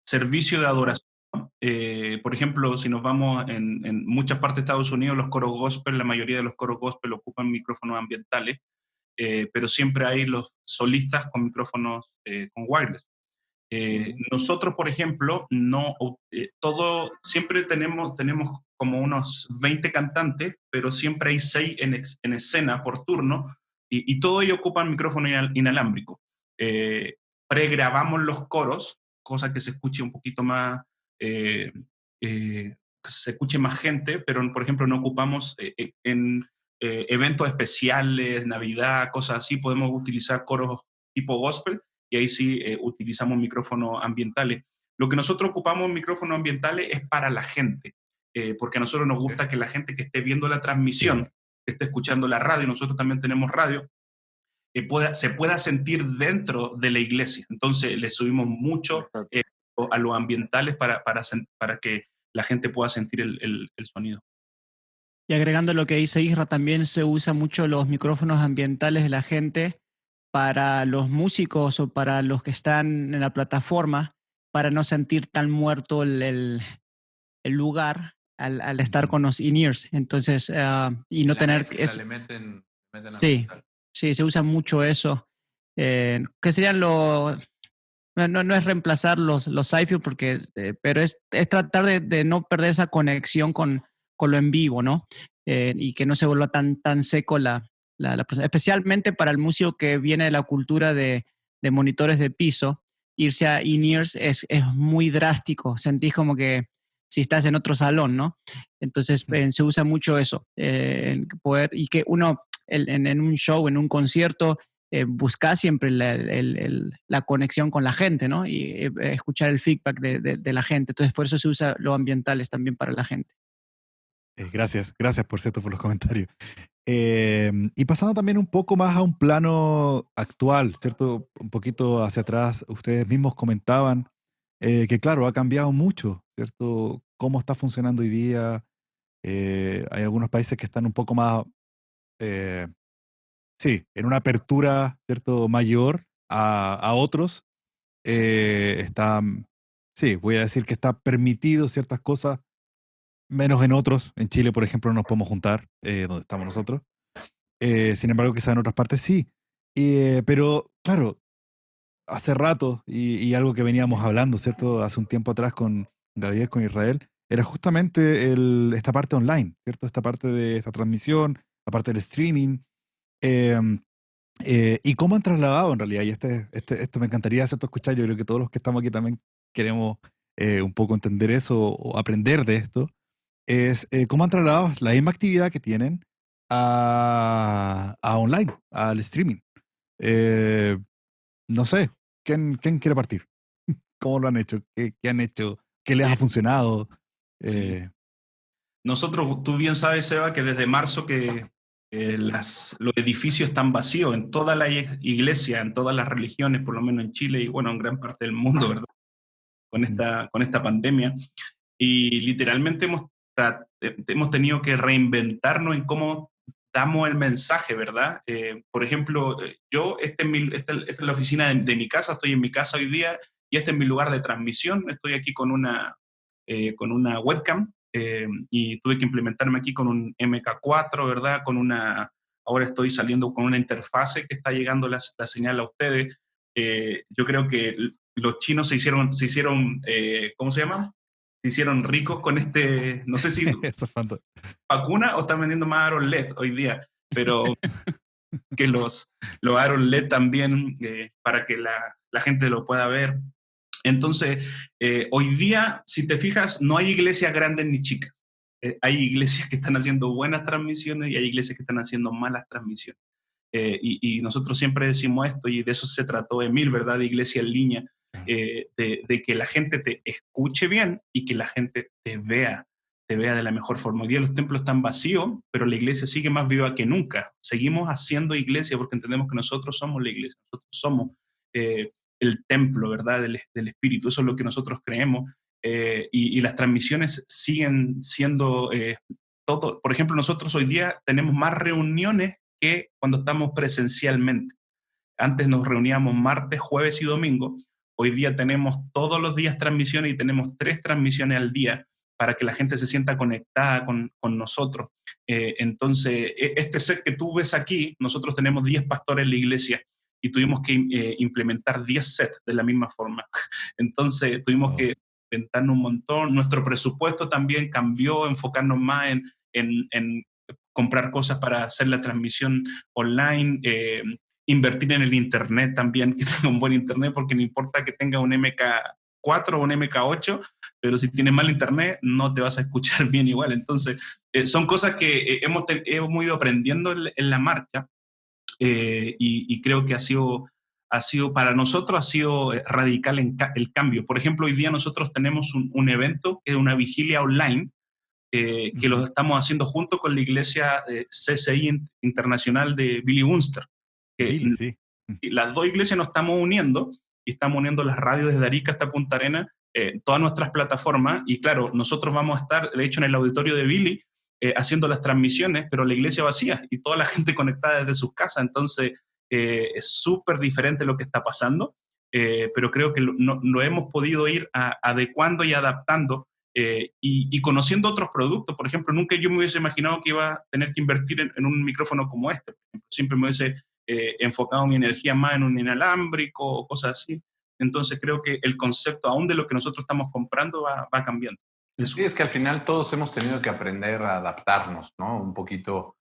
servicio de adoración. Por ejemplo, si nos vamos en muchas partes de Estados Unidos, los coros gospel, la mayoría de los coros gospel ocupan micrófonos ambientales, pero siempre hay los solistas con micrófonos con wireless. Nosotros, por ejemplo, siempre tenemos como unos 20 cantantes, pero siempre hay 6 en escena por turno, y todos ellos ocupan micrófono inalámbrico. Pregrabamos los coros, cosa que se escuche un poquito más, se escuche más gente, pero por ejemplo no ocupamos en eventos especiales, Navidad, cosas así, podemos utilizar coros tipo gospel, y ahí sí utilizamos micrófonos ambientales. Lo que nosotros ocupamos en micrófonos ambientales es para la gente, porque a nosotros nos gusta que la gente que esté viendo la transmisión, que esté escuchando la radio, nosotros también tenemos radio, se pueda sentir dentro de la iglesia. Entonces le subimos mucho a los ambientales para que la gente pueda sentir el sonido. Y agregando lo que dice Isra, también se usa mucho los micrófonos ambientales de la gente para los músicos o para los que están en la plataforma, para no sentir tan muerto el lugar al estar con los in-ears. Entonces, y no tener... le meten sí, sí, se usa mucho eso. ¿Qué serían los...? No es reemplazar los iField, porque, pero es tratar de no perder esa conexión con lo en vivo, ¿no? Y que no se vuelva tan seco especialmente para el músico que viene de la cultura de monitores de piso. Irse a in-ears es muy drástico, sentís como que si estás en otro salón, ¿no? Entonces se usa mucho eso, y que uno en un show, en un concierto, buscar siempre la conexión con la gente, ¿no? Y escuchar el feedback de la gente. Entonces, por eso se usa los ambientales también para la gente. Gracias por cierto por los comentarios. Y pasando también un poco más a un plano actual, ¿cierto? Un poquito hacia atrás, ustedes mismos comentaban que claro, ha cambiado mucho, ¿cierto? Cómo está funcionando hoy día. Hay algunos países que están un poco más, sí, en una apertura, ¿cierto? Mayor a otros. Sí, voy a decir que está permitido ciertas cosas, menos en otros. En Chile, por ejemplo, no nos podemos juntar, donde estamos nosotros. Sin embargo, quizás en otras partes sí. Pero, claro, hace rato, y algo que veníamos hablando, ¿cierto? Hace un tiempo atrás con Gabriel, con Israel, era justamente esta parte online, ¿cierto? Esta parte de esta transmisión, la parte del streaming. Y cómo han trasladado en realidad, y esto me encantaría hacerte escuchar, yo creo que todos los que estamos aquí también queremos un poco entender eso o aprender de esto, es cómo han trasladado la misma actividad que tienen a online, al streaming. Eh, no sé, ¿quién quiere partir? ¿Cómo lo han hecho? ¿Qué han hecho? ¿Qué les ha Eh, funcionado? sí. Eh, Nosotros, tú bien sabes, Seba, que desde marzo que los edificios están vacíos en toda la iglesia, en todas las religiones, por lo menos en Chile y bueno, en gran parte del mundo, ¿verdad? ujú. Con esta pandemia. Y literalmente hemos tenido que reinventarnos en cómo damos el mensaje, ¿verdad? Por ejemplo, yo, esta es la oficina de mi casa, estoy en mi casa hoy día y este es mi lugar de transmisión. Estoy aquí con una webcam y tuve que implementarme aquí con un MK4, ¿verdad? Ahora estoy saliendo con una interfase que está llegando la señal a ustedes. Yo creo que los chinos se hicieron ¿cómo se llama? Se hicieron Sí. ricos con no sé si Eso es vacuna o están vendiendo más aros LED hoy día, pero que los aros LED también para que la gente lo pueda ver. Entonces, hoy día, si te fijas, no hay iglesias grandes ni chicas. Hay iglesias que están haciendo buenas transmisiones y hay iglesias que están haciendo malas transmisiones. Y nosotros siempre decimos esto, y de eso se trató Emil, ¿verdad? De Iglesia en Línea, de que la gente te escuche bien y que la gente te vea de la mejor forma. Hoy día los templos están vacíos, pero la iglesia sigue más viva que nunca. Seguimos haciendo iglesia porque entendemos que nosotros somos la iglesia, nosotros somos eh, el templo, ¿verdad? Del Espíritu, eso es lo que nosotros creemos. Y las transmisiones siguen siendo todo. Por ejemplo, nosotros hoy día tenemos más reuniones que cuando estamos presencialmente. Antes nos reuníamos martes, jueves y domingo. Hoy día tenemos todos los días transmisiones y tenemos 3 transmisiones al día para que la gente se sienta conectada con nosotros. Entonces, este set que tú ves aquí, nosotros tenemos 10 pastores en la iglesia y tuvimos que implementar 10 sets de la misma forma. Entonces, tuvimos Oh. que inventarnos un montón. Nuestro presupuesto también cambió, enfocarnos más en comprar cosas para hacer la transmisión online, invertir en el internet también, que tenga un buen internet, porque no importa que tenga un MK4 o un MK8, pero si tienes mal internet no te vas a escuchar bien igual. Entonces, son cosas que hemos ido aprendiendo en la marcha y creo que ha sido para nosotros ha sido radical el cambio. Por ejemplo, hoy día nosotros tenemos un evento que es una vigilia online que lo Ujú. estamos haciendo junto con la iglesia CCI Internacional de Billy Wunster. Que Billy, sí. las dos iglesias nos estamos uniendo y estamos uniendo las radios desde Arica hasta Punta Arenas, todas nuestras plataformas. Y claro, nosotros vamos a estar, de hecho, en el auditorio de Billy haciendo las transmisiones, pero la iglesia vacía y toda la gente conectada desde sus casas. Entonces, es súper diferente lo que está pasando, pero creo que lo hemos podido ir adecuando y adaptando y conociendo otros productos. Por ejemplo, nunca yo me hubiese imaginado que iba a tener que invertir en un micrófono como este. Por ejemplo. Siempre me hubiese enfocado mi energía más en un inalámbrico o cosas así. Entonces creo que el concepto aún de lo que nosotros estamos comprando va cambiando. Eso. Sí, es que al final todos hemos tenido que aprender a adaptarnos, ¿no? Un poquito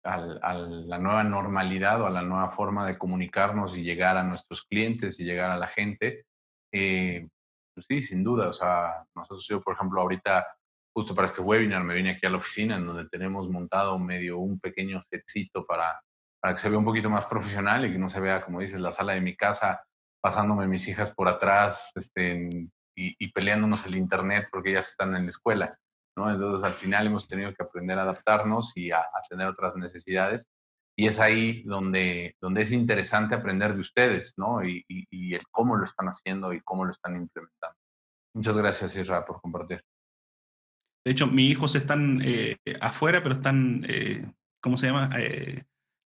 a la nueva normalidad o a la nueva forma de comunicarnos y llegar a nuestros clientes y llegar a la gente. Pues sí, sin duda. O sea, nosotros, yo, por ejemplo, ahorita, justo para este webinar, me vine aquí a la oficina en donde tenemos montado medio un pequeño setcito para que se vea un poquito más profesional y que no se vea, como dices, la sala de mi casa pasándome mis hijas por atrás, y peleándonos el internet porque ellas están en la escuela, ¿no? Entonces al final hemos tenido que aprender a adaptarnos y a tener otras necesidades. Y es ahí donde es interesante aprender de ustedes, ¿no? Y el cómo lo están haciendo y cómo lo están implementando. Muchas gracias, Isra, por compartir. De hecho, mis hijos están afuera, pero están, ¿cómo se llama?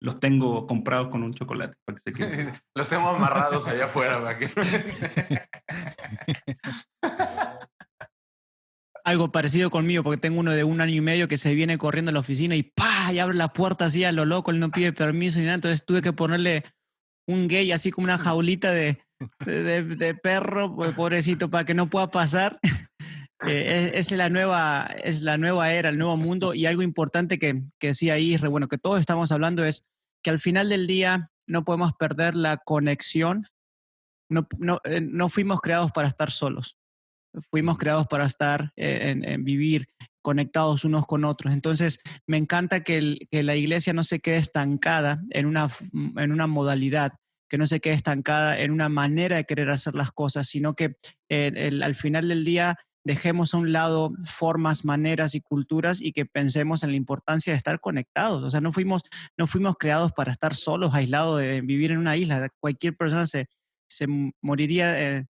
Los tengo comprados con un chocolate. Para que se queden. Los tengo amarrados allá afuera. ¿Para que... Algo parecido conmigo, porque tengo uno de 1 año y medio que se viene corriendo a la oficina y ¡pah! Y abre la puerta así a lo loco, él no pide permiso ni nada, entonces tuve que ponerle un gay así como una jaulita de perro, pobrecito, para que no pueda pasar. Es la nueva era, el nuevo mundo, y algo importante que decía Isra, bueno, que todos estamos hablando es que al final del día no podemos perder la conexión, no fuimos creados para estar solos. fuimos creados para estar, en vivir conectados unos con otros. Entonces, me encanta que la iglesia no se quede estancada en una modalidad, que no se quede estancada en una manera de querer hacer las cosas, sino que al final del día dejemos a un lado formas, maneras y culturas y que pensemos en la importancia de estar conectados. O sea, no fuimos creados para estar solos, aislados, de vivir en una isla. Cualquier persona se moriría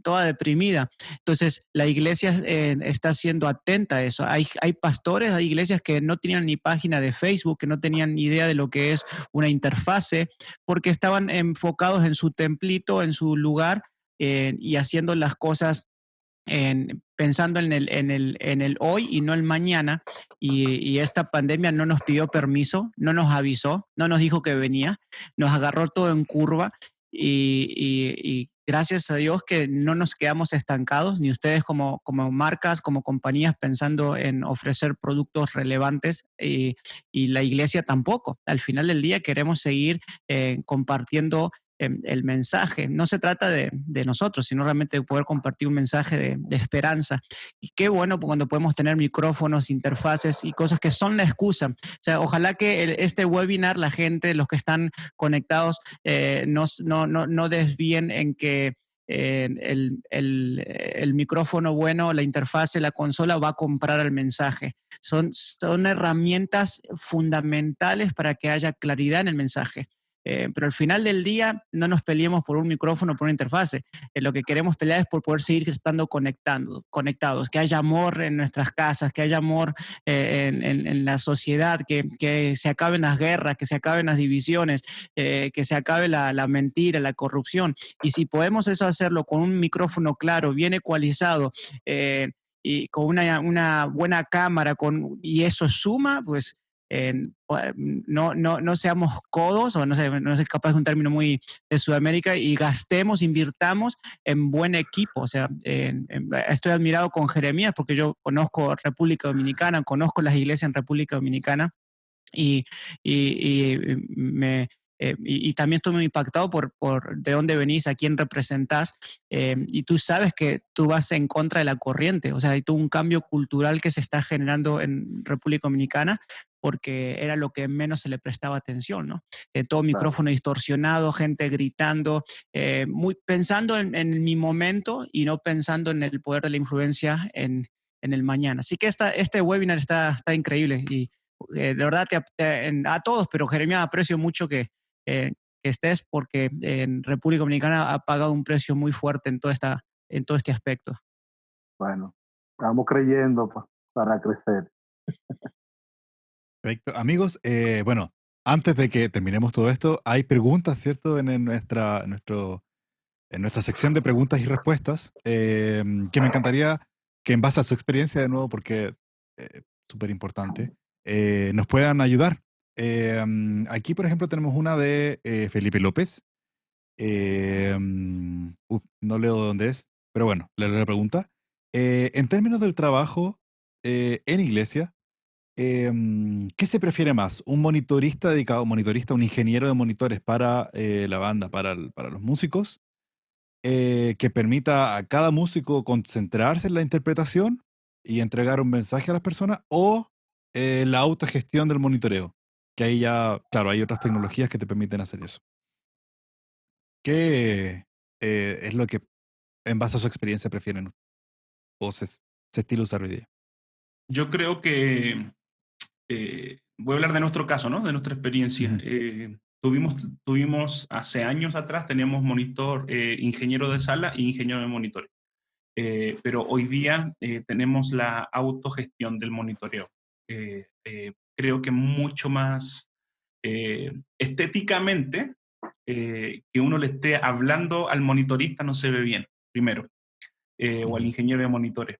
toda deprimida. Entonces, la iglesia está siendo atenta a eso. Hay pastores, hay iglesias que no tenían ni página de Facebook, que no tenían ni idea de lo que es una interfase, porque estaban enfocados en su templito, en su lugar, y haciendo las cosas pensando en el hoy y no el mañana. Y esta pandemia no nos pidió permiso, no nos avisó, no nos dijo que venía, nos agarró todo en curva. Y gracias a Dios que no nos quedamos estancados, ni ustedes como marcas, como compañías pensando en ofrecer productos relevantes, y la iglesia tampoco. Al final del día queremos seguir compartiendo el mensaje. No se trata de nosotros, sino realmente de poder compartir un mensaje de esperanza. Y qué bueno cuando podemos tener micrófonos, interfaces y cosas que son la excusa. O sea, ojalá que este webinar, la gente, los que están conectados, no desvíen en que el micrófono bueno, la interfase, la consola va a comprar el mensaje. Son herramientas fundamentales para que haya claridad en el mensaje. Pero al final del día no nos peleemos por un micrófono, por una interfase. Lo que queremos pelear es por poder seguir estando conectados, que haya amor en nuestras casas, que haya amor en la sociedad, que se acaben las guerras, que se acaben las divisiones, que se acabe la mentira, la corrupción. Y si podemos eso hacerlo con un micrófono claro, bien ecualizado, y con una buena cámara, y eso suma, pues no seamos codos, o no sé, capaz de un término muy de Sudamérica, y invirtamos en buen equipo. O sea, estoy admirado con Jeremías porque yo conozco República Dominicana, conozco las iglesias en República Dominicana, y, y, y y también estoy muy impactado por de dónde venís, a quién representás, y tú sabes que tú vas en contra de la corriente. O sea, hay todo un cambio cultural que se está generando en República Dominicana porque era lo que menos se le prestaba atención, ¿no? Todo micrófono distorsionado, gente gritando, pensando en mi momento y no pensando en el poder de la influencia en el mañana. Así que este webinar está increíble, y de verdad a todos, pero Jeremías, aprecio mucho que estés, porque en República Dominicana ha pagado un precio muy fuerte en todo este aspecto. Bueno, estamos creyendo para crecer. Perfecto. Amigos, bueno, antes de que terminemos todo esto, hay preguntas, ¿cierto? En nuestra sección de preguntas y respuestas, que me encantaría que en base a su experiencia, de nuevo, porque súper importante, nos puedan ayudar. Aquí, por ejemplo, tenemos una de Felipe López. No leo dónde es, pero bueno, le leo la pregunta. En términos del trabajo en iglesia, ¿qué se prefiere más? ¿Un monitorista dedicado, un ingeniero de monitores para la banda, para los músicos, que permita a cada músico concentrarse en la interpretación y entregar un mensaje a las personas, o la autogestión del monitoreo? Que ahí ya, claro, hay otras tecnologías que te permiten hacer eso. ¿Qué es lo que, en base a su experiencia, prefieren o se estila usar hoy día? Yo creo que voy a hablar de nuestro caso, ¿no? De nuestra experiencia. Tuvimos hace años atrás, teníamos monitor, ingeniero de sala e ingeniero de monitores. Pero hoy día tenemos la autogestión del monitoreo. Creo que mucho más estéticamente, que uno le esté hablando al monitorista no se ve bien, primero, o al ingeniero de monitores.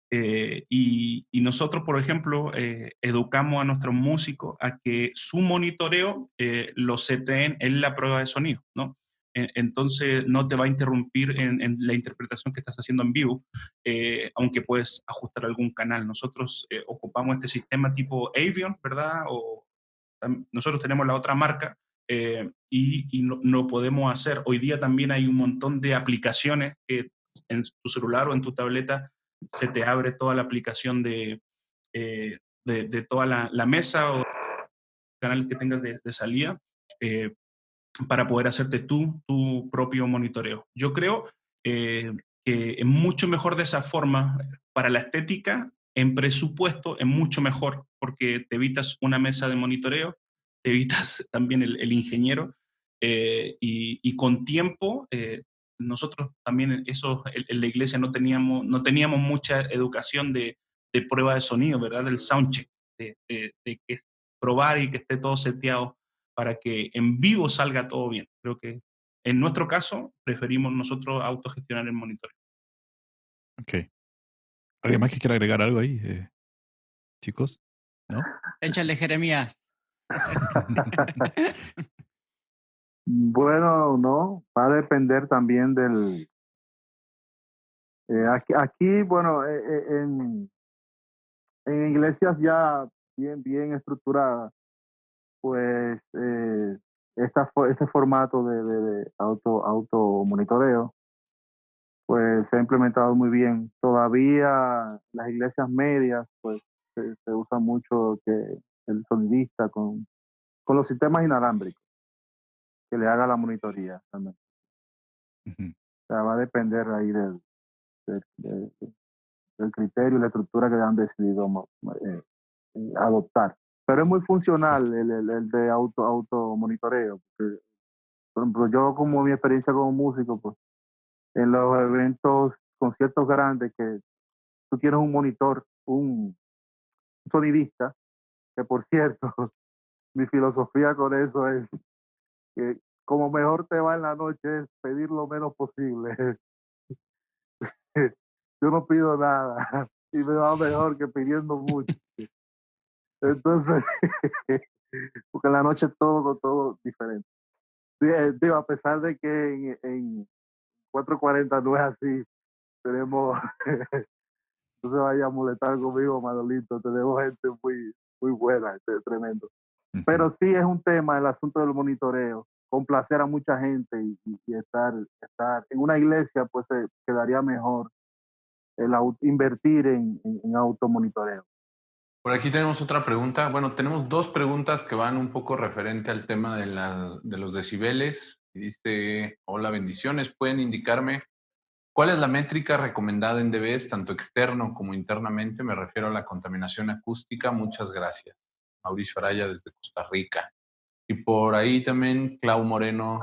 Y nosotros, por ejemplo, educamos a nuestros músicos a que su monitoreo lo seteen en la prueba de sonido, ¿no? Entonces no te va a interrumpir en la interpretación que estás haciendo en vivo, aunque puedes ajustar algún canal. Nosotros ocupamos este sistema tipo Avion, ¿verdad? Nosotros tenemos la otra marca, y no podemos hacer. Hoy día también hay un montón de aplicaciones que en tu celular o en tu tableta se te abre toda la aplicación de toda la mesa o canal que tengas de salida eh, para poder hacerte tu propio monitoreo. Yo creo que es mucho mejor de esa forma para la estética, en presupuesto es mucho mejor porque te evitas una mesa de monitoreo, te evitas también el ingeniero y con tiempo, nosotros también eso en la iglesia no teníamos mucha educación de prueba de sonido, ¿verdad? Del soundcheck, de que probar y que esté todo seteado para que en vivo salga todo bien. Creo que en nuestro caso preferimos nosotros autogestionar el monitoreo. Ok. ¿Alguien más que quiera agregar algo ahí, chicos? ¿No? Échale, Jeremías. Bueno, no, va a depender también del... aquí, bueno, en iglesias ya bien estructuradas, pues este formato de auto monitoreo, pues se ha implementado muy bien. Todavía las iglesias medias, pues se usa mucho que el sonidista con los sistemas inalámbricos, que le haga la monitoría también. Ujú. O sea, va a depender ahí del criterio y la estructura que han decidido adoptar. Pero es muy funcional el de auto monitoreo. Porque, por ejemplo, yo como mi experiencia como músico, pues en los eventos, conciertos grandes, que tú tienes un monitor, un sonidista, que por cierto, mi filosofía con eso es que como mejor te va en la noche es pedir lo menos posible. Yo no pido nada y me va mejor que pidiendo mucho. Entonces, porque en la noche todo diferente. Digo, a pesar de que en 440 no es así, tenemos, no se vaya a molestar conmigo, Manolito, tenemos gente muy buena, tremendo. Pero sí es un tema el asunto del monitoreo, complacer a mucha gente y estar en una iglesia, pues quedaría mejor invertir en automonitoreo. Por aquí tenemos otra pregunta. Bueno, tenemos dos preguntas que van un poco referente al tema de los decibeles. Y dice, hola, bendiciones. ¿Pueden indicarme cuál es la métrica recomendada en DBs, tanto externo como internamente? Me refiero a la contaminación acústica. Muchas gracias. Mauricio Araya desde Costa Rica. Y por ahí también, Clau Moreno,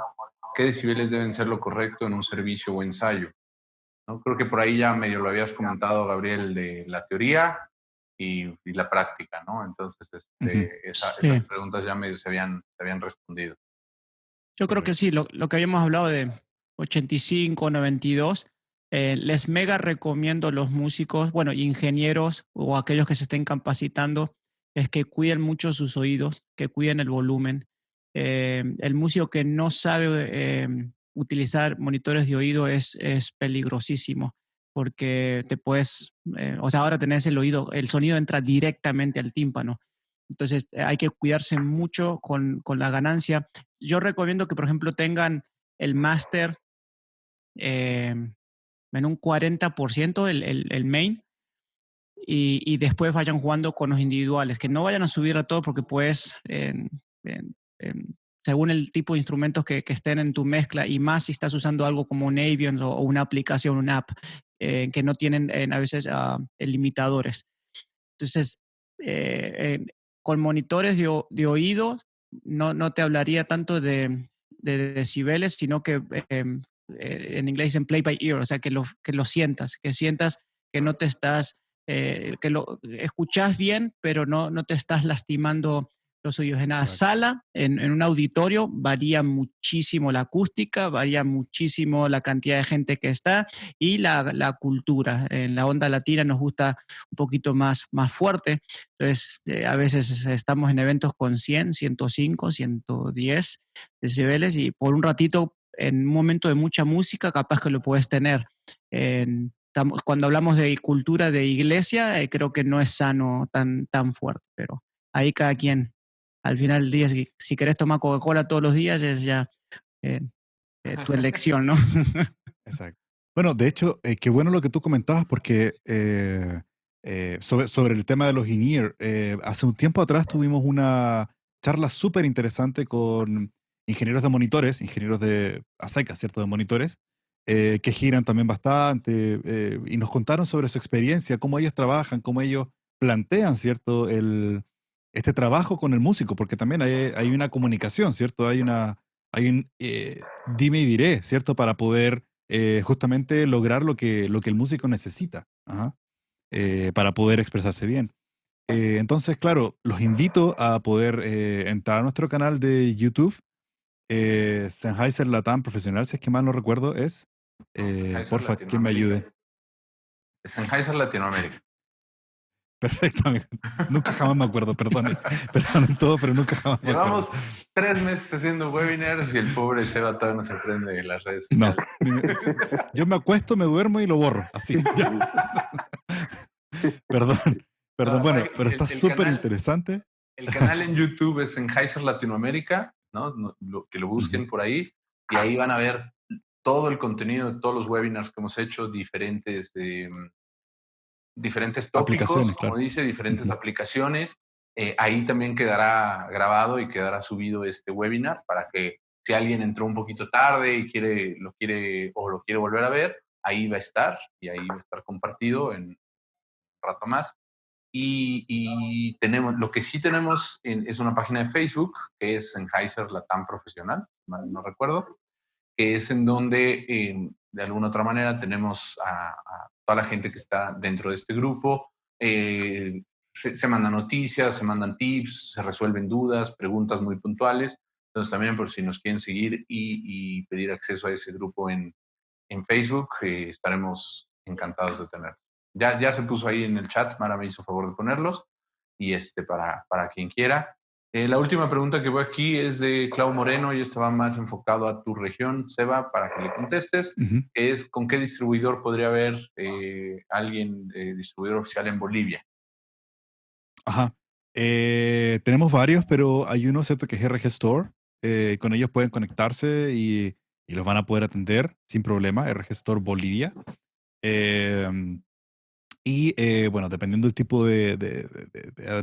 ¿qué decibeles deben ser lo correcto en un servicio o ensayo? ¿No? Creo que por ahí ya medio lo habías comentado, Gabriel, de la teoría y la práctica, ¿no? Entonces, esas preguntas ya medio se habían respondido. Yo creo que sí, lo que habíamos hablado de 85, 92, les mega recomiendo a los músicos, bueno, ingenieros o aquellos que se estén capacitando, es que cuiden mucho sus oídos, que cuiden el volumen. El músico que no sabe utilizar monitores de oído es peligrosísimo, porque te puedes, o sea, ahora tenés el sonido entra directamente al tímpano. Entonces hay que cuidarse mucho con la ganancia. Yo recomiendo que, por ejemplo, tengan el máster en un 40%, el main, y después vayan jugando con los individuales, que no vayan a subir a todo porque puedes, según el tipo de instrumentos que estén en tu mezcla, y más si estás usando algo como un Avion o una aplicación, una app, que no tienen a veces limitadores. Entonces, con monitores de oído, no te hablaría tanto de decibeles, sino que en inglés dicen play by ear, o sea, que lo sientas, que no te estás, que lo escuchas bien, pero no te estás lastimando los oídos. En la sala, en un auditorio, varía muchísimo la acústica, varía muchísimo la cantidad de gente que está y la cultura. En la onda latina nos gusta un poquito más fuerte. Entonces, a veces estamos en eventos con 100, 105, 110 decibeles y por un ratito, en un momento de mucha música, capaz que lo puedes tener. Cuando hablamos de cultura de iglesia, creo que no es sano tan fuerte, pero ahí cada quien, al final del día, si querés tomar Coca-Cola todos los días, es ya tu elección, ¿no? Exacto. Bueno, de hecho, qué bueno lo que tú comentabas porque sobre el tema de los in-ear, hace un tiempo atrás tuvimos una charla súper interesante con ingenieros de monitores, ingenieros de a secas, ¿cierto? De monitores, que giran también bastante y nos contaron sobre su experiencia, cómo ellos trabajan, cómo ellos plantean, ¿cierto? Este trabajo con el músico, porque también hay una comunicación, ¿cierto? Hay un dime y diré, ¿cierto? Para poder justamente lograr lo que el músico necesita, ajá, para poder expresarse bien. Entonces, claro, los invito a poder entrar a nuestro canal de YouTube, Sennheiser Latam Profesional, si es que mal no recuerdo, es. Sennheiser Porfa, que me ayude. Latinoamérica. Sennheiser Latinoamérica. Perfecto, amigo. Nunca jamás me acuerdo, perdone. Perdonen todo, pero nunca jamás me acuerdo. Llevamos 3 meses haciendo webinars y el pobre Seba todavía no se aprende de las redes No, sociales. yo me acuesto, me duermo y lo borro, así. Perdón, perdón, No, bueno, pero está súper interesante. El canal en YouTube es Sennheiser Latinoamérica, ¿no? Que lo busquen por ahí y ahí van a ver todo el contenido de todos los webinars que hemos hecho, diferentes tópicos, Aplicaciones, como claro. dice, diferentes aplicaciones. Ahí también quedará grabado y quedará subido este webinar para que si alguien entró un poquito tarde y lo quiere volver a ver, ahí va a estar y ahí va a estar compartido en un rato más. Y tenemos, lo que sí tenemos es una página de Facebook que es Sennheiser Latam Profesional, no recuerdo, que es en donde de alguna otra manera tenemos a toda la gente que está dentro de este grupo. Se mandan noticias, se mandan tips, se resuelven dudas, preguntas muy puntuales. Entonces también por si nos quieren seguir y pedir acceso a ese grupo en Facebook, estaremos encantados de tenerlos. Ya se puso ahí en el chat, Mara me hizo favor de ponerlos, y para quien quiera. La última pregunta que voy aquí es de Clau Moreno, y esto va más enfocado a tu región, Seba, para que le contestes, es ¿con qué distribuidor podría haber alguien de distribuidor oficial en Bolivia? Ajá. Tenemos varios, pero hay uno, ¿cierto? Que es RG Store. Con ellos pueden conectarse y los van a poder atender sin problema. RG Store Bolivia. Bueno, dependiendo del tipo de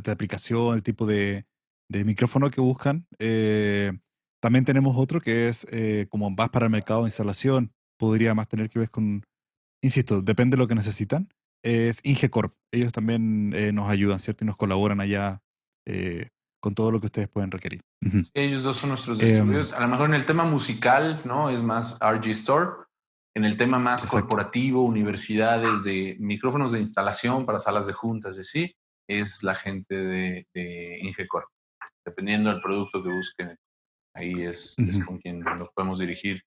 aplicación, el tipo de micrófono que buscan, también tenemos otro que es como más para el mercado de instalación. Podría más tener que ver con, insisto, depende de lo que necesitan. Es Ingecorp. Ellos también nos ayudan, ¿cierto? Y nos colaboran allá con todo lo que ustedes pueden requerir. Ujú. Ellos dos son nuestros distribuidores. A lo mejor en el tema musical, ¿no? Es más RG Store. En el tema más Exacto. corporativo, universidades, de micrófonos de instalación para salas de juntas, sí, es la gente de Ingecorp. Dependiendo del producto que busquen, ahí es con quien nos podemos dirigir.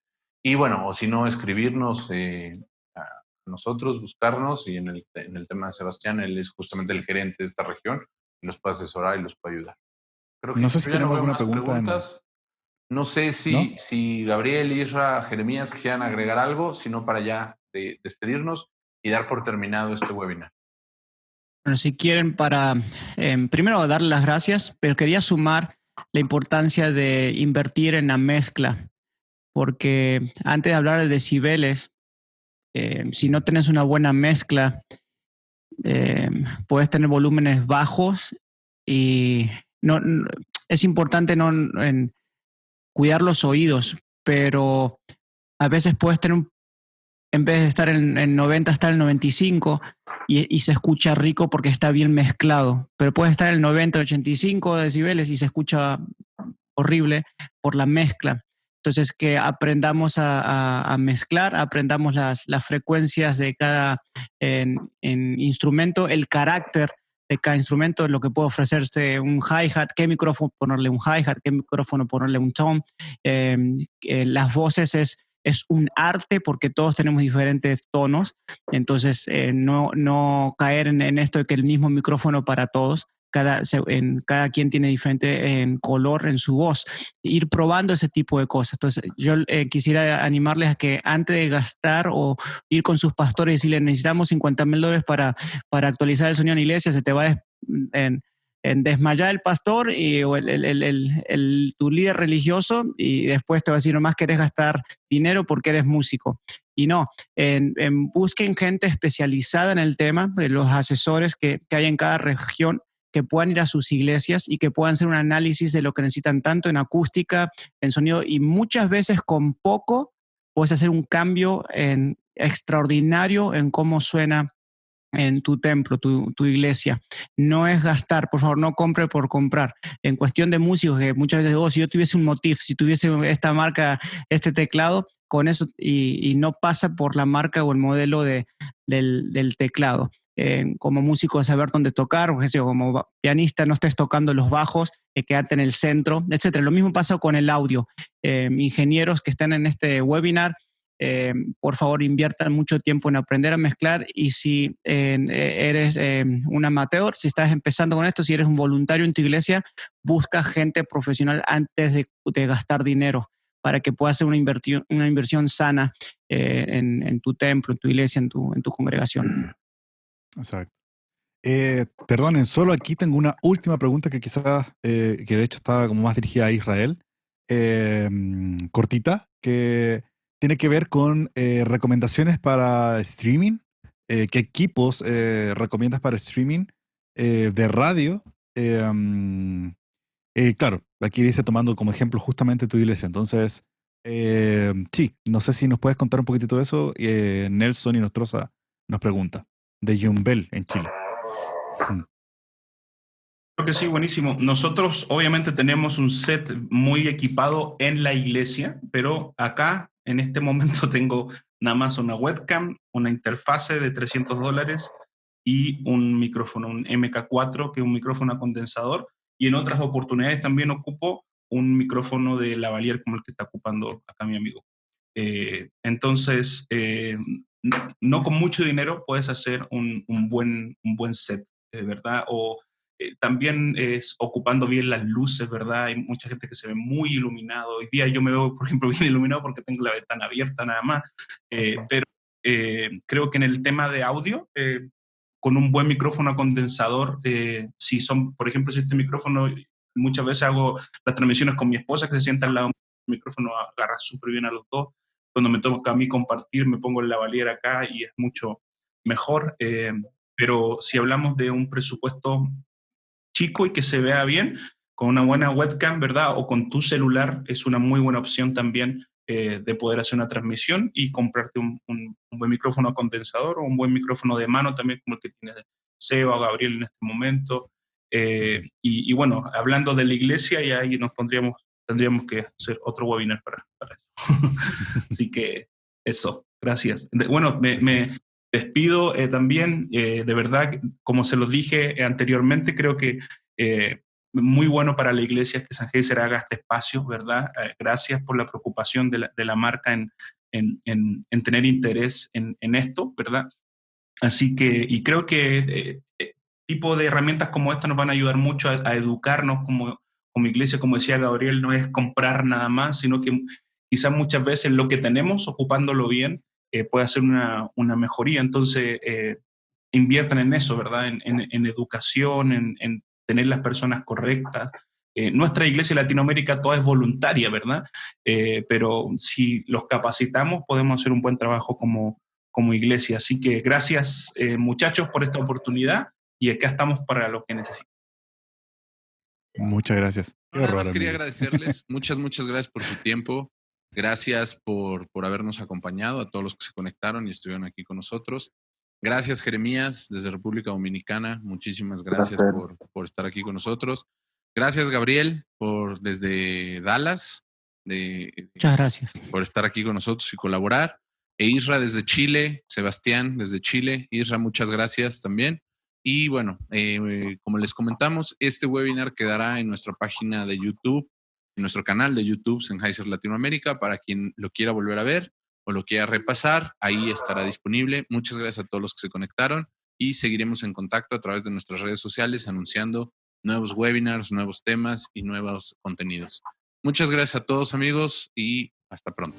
Y bueno, o si no, escribirnos a nosotros, buscarnos, y en el tema de Sebastián, él es justamente el gerente de esta región, y los puede asesorar y los puede ayudar. Creo que No sé si yo ya no tenemos veo alguna más pregunta preguntas. No sé ¿No? si Gabriel, Isra, Jeremías quisieran agregar algo, sino para ya despedirnos y dar por terminado este webinar. Bueno, si quieren, primero darle las gracias, pero quería sumar la importancia de invertir en la mezcla, porque antes de hablar de decibeles, si no tienes una buena mezcla, puedes tener volúmenes bajos y es importante en cuidar los oídos, pero a veces puedes tener en vez de estar en 90, estar en 95 y se escucha rico porque está bien mezclado, pero puede estar en 90, 85 decibeles y se escucha horrible por la mezcla. Entonces, que aprendamos a mezclar, aprendamos las frecuencias de cada instrumento, el carácter de cada instrumento, lo que puede ofrecerse un hi-hat, qué micrófono ponerle un hi-hat, qué micrófono ponerle un tom. Las voces es un arte porque todos tenemos diferentes tonos, entonces no caer en esto de que el mismo micrófono para todos, cada quien tiene diferente color en su voz, ir probando ese tipo de cosas. Entonces yo quisiera animarles a que antes de gastar o ir con sus pastores y decirles necesitamos $50,000 para actualizar el sonido en la iglesia, se te va en desmayar el pastor o tu líder religioso, y después te va a decir, nomás querés gastar dinero porque eres músico. Y no, busquen gente especializada en el tema, los asesores que hay en cada región, que puedan ir a sus iglesias y que puedan hacer un análisis de lo que necesitan tanto en acústica, en sonido, y muchas veces con poco puedes hacer un cambio extraordinario en cómo suena en tu templo, tu iglesia. No es gastar, por favor, no compre por comprar. En cuestión de músicos, que muchas veces, si yo tuviese un Motif, si tuviese esta marca, este teclado, con eso, y no pasa por la marca o el modelo del teclado. Como músico, saber dónde tocar, o sea, como pianista, no estés tocando los bajos, quedarte en el centro, etc. Lo mismo pasa con el audio. Ingenieros que están en este webinar, por favor, inviertan mucho tiempo en aprender a mezclar, y si eres un amateur, si estás empezando con esto, si eres un voluntario en tu iglesia, busca gente profesional antes de gastar dinero, para que puedas hacer una inversión sana en tu templo, en tu iglesia, en tu congregación. Exacto. Perdonen, solo aquí tengo una última pregunta que quizás, que de hecho estaba como más dirigida a Israel, cortita, que tiene que ver con recomendaciones para streaming. ¿Qué equipos recomiendas para streaming de radio? Claro, aquí dice tomando como ejemplo justamente tu iglesia. Entonces, sí, no sé si nos puedes contar un poquitito de eso. Nelson y Nostroza nos pregunta, de Yumbel en Chile. Creo que sí, buenísimo. Nosotros obviamente tenemos un set muy equipado en la iglesia, pero acá en este momento tengo nada más una webcam, una interfase de $300 y un micrófono, un MK4, que es un micrófono condensador, y en otras oportunidades también ocupo un micrófono de lavalier como el que está ocupando acá mi amigo. Entonces, no con mucho dinero puedes hacer un buen set, ¿verdad? O también es ocupando bien las luces, ¿verdad? Hay mucha gente que se ve muy iluminado. Hoy día yo me veo, por ejemplo, bien iluminado porque tengo la ventana abierta nada más. Pero creo que en el tema de audio, con un buen micrófono condensador, si son, por ejemplo, si este micrófono, muchas veces hago las transmisiones con mi esposa que se sienta al lado, el micrófono agarra súper bien a los dos. Cuando me toca a mí compartir, me pongo el lavalier acá y es mucho mejor. Pero si hablamos de un presupuesto chico y que se vea bien, con una buena webcam, ¿verdad? O con tu celular, es una muy buena opción también de poder hacer una transmisión y comprarte un buen micrófono condensador o un buen micrófono de mano también, como el que tiene Seba o Gabriel en este momento. Y bueno, hablando de la iglesia, y ahí tendríamos que hacer otro webinar para eso. Así que eso, gracias. Bueno, me despido también, de verdad, como se los dije anteriormente, creo que muy bueno para la iglesia que San Heiser haga este espacio, ¿verdad? Gracias por la preocupación de la marca en tener interés en esto, ¿verdad? Así que, y creo que tipo de herramientas como esta nos van a ayudar mucho a educarnos como iglesia, como decía Gabriel, no es comprar nada más, sino que quizás muchas veces lo que tenemos, ocupándolo bien, puede hacer una mejoría. Entonces, inviertan en eso, ¿verdad? En educación, en tener las personas correctas. Nuestra iglesia en Latinoamérica toda es voluntaria, ¿verdad? Pero si los capacitamos, podemos hacer un buen trabajo como iglesia. Así que gracias, muchachos, por esta oportunidad, y acá estamos para lo que necesiten. Muchas gracias. Nada más quería agradecerles. Muchas gracias por su tiempo. Gracias por habernos acompañado, a todos los que se conectaron y estuvieron aquí con nosotros. Gracias, Jeremías, desde República Dominicana. Muchísimas gracias por estar aquí con nosotros. Gracias, Gabriel, desde Dallas. Muchas gracias. Por estar aquí con nosotros y colaborar. E Isra desde Chile, Sebastián desde Chile. Isra, muchas gracias también. Y bueno, como les comentamos, este webinar quedará en nuestra página de YouTube, en nuestro canal de YouTube, Sennheiser Latinoamérica, para quien lo quiera volver a ver o lo quiera repasar, ahí estará disponible. Muchas gracias a todos los que se conectaron y seguiremos en contacto a través de nuestras redes sociales anunciando nuevos webinars, nuevos temas y nuevos contenidos. Muchas gracias a todos, amigos, y hasta pronto.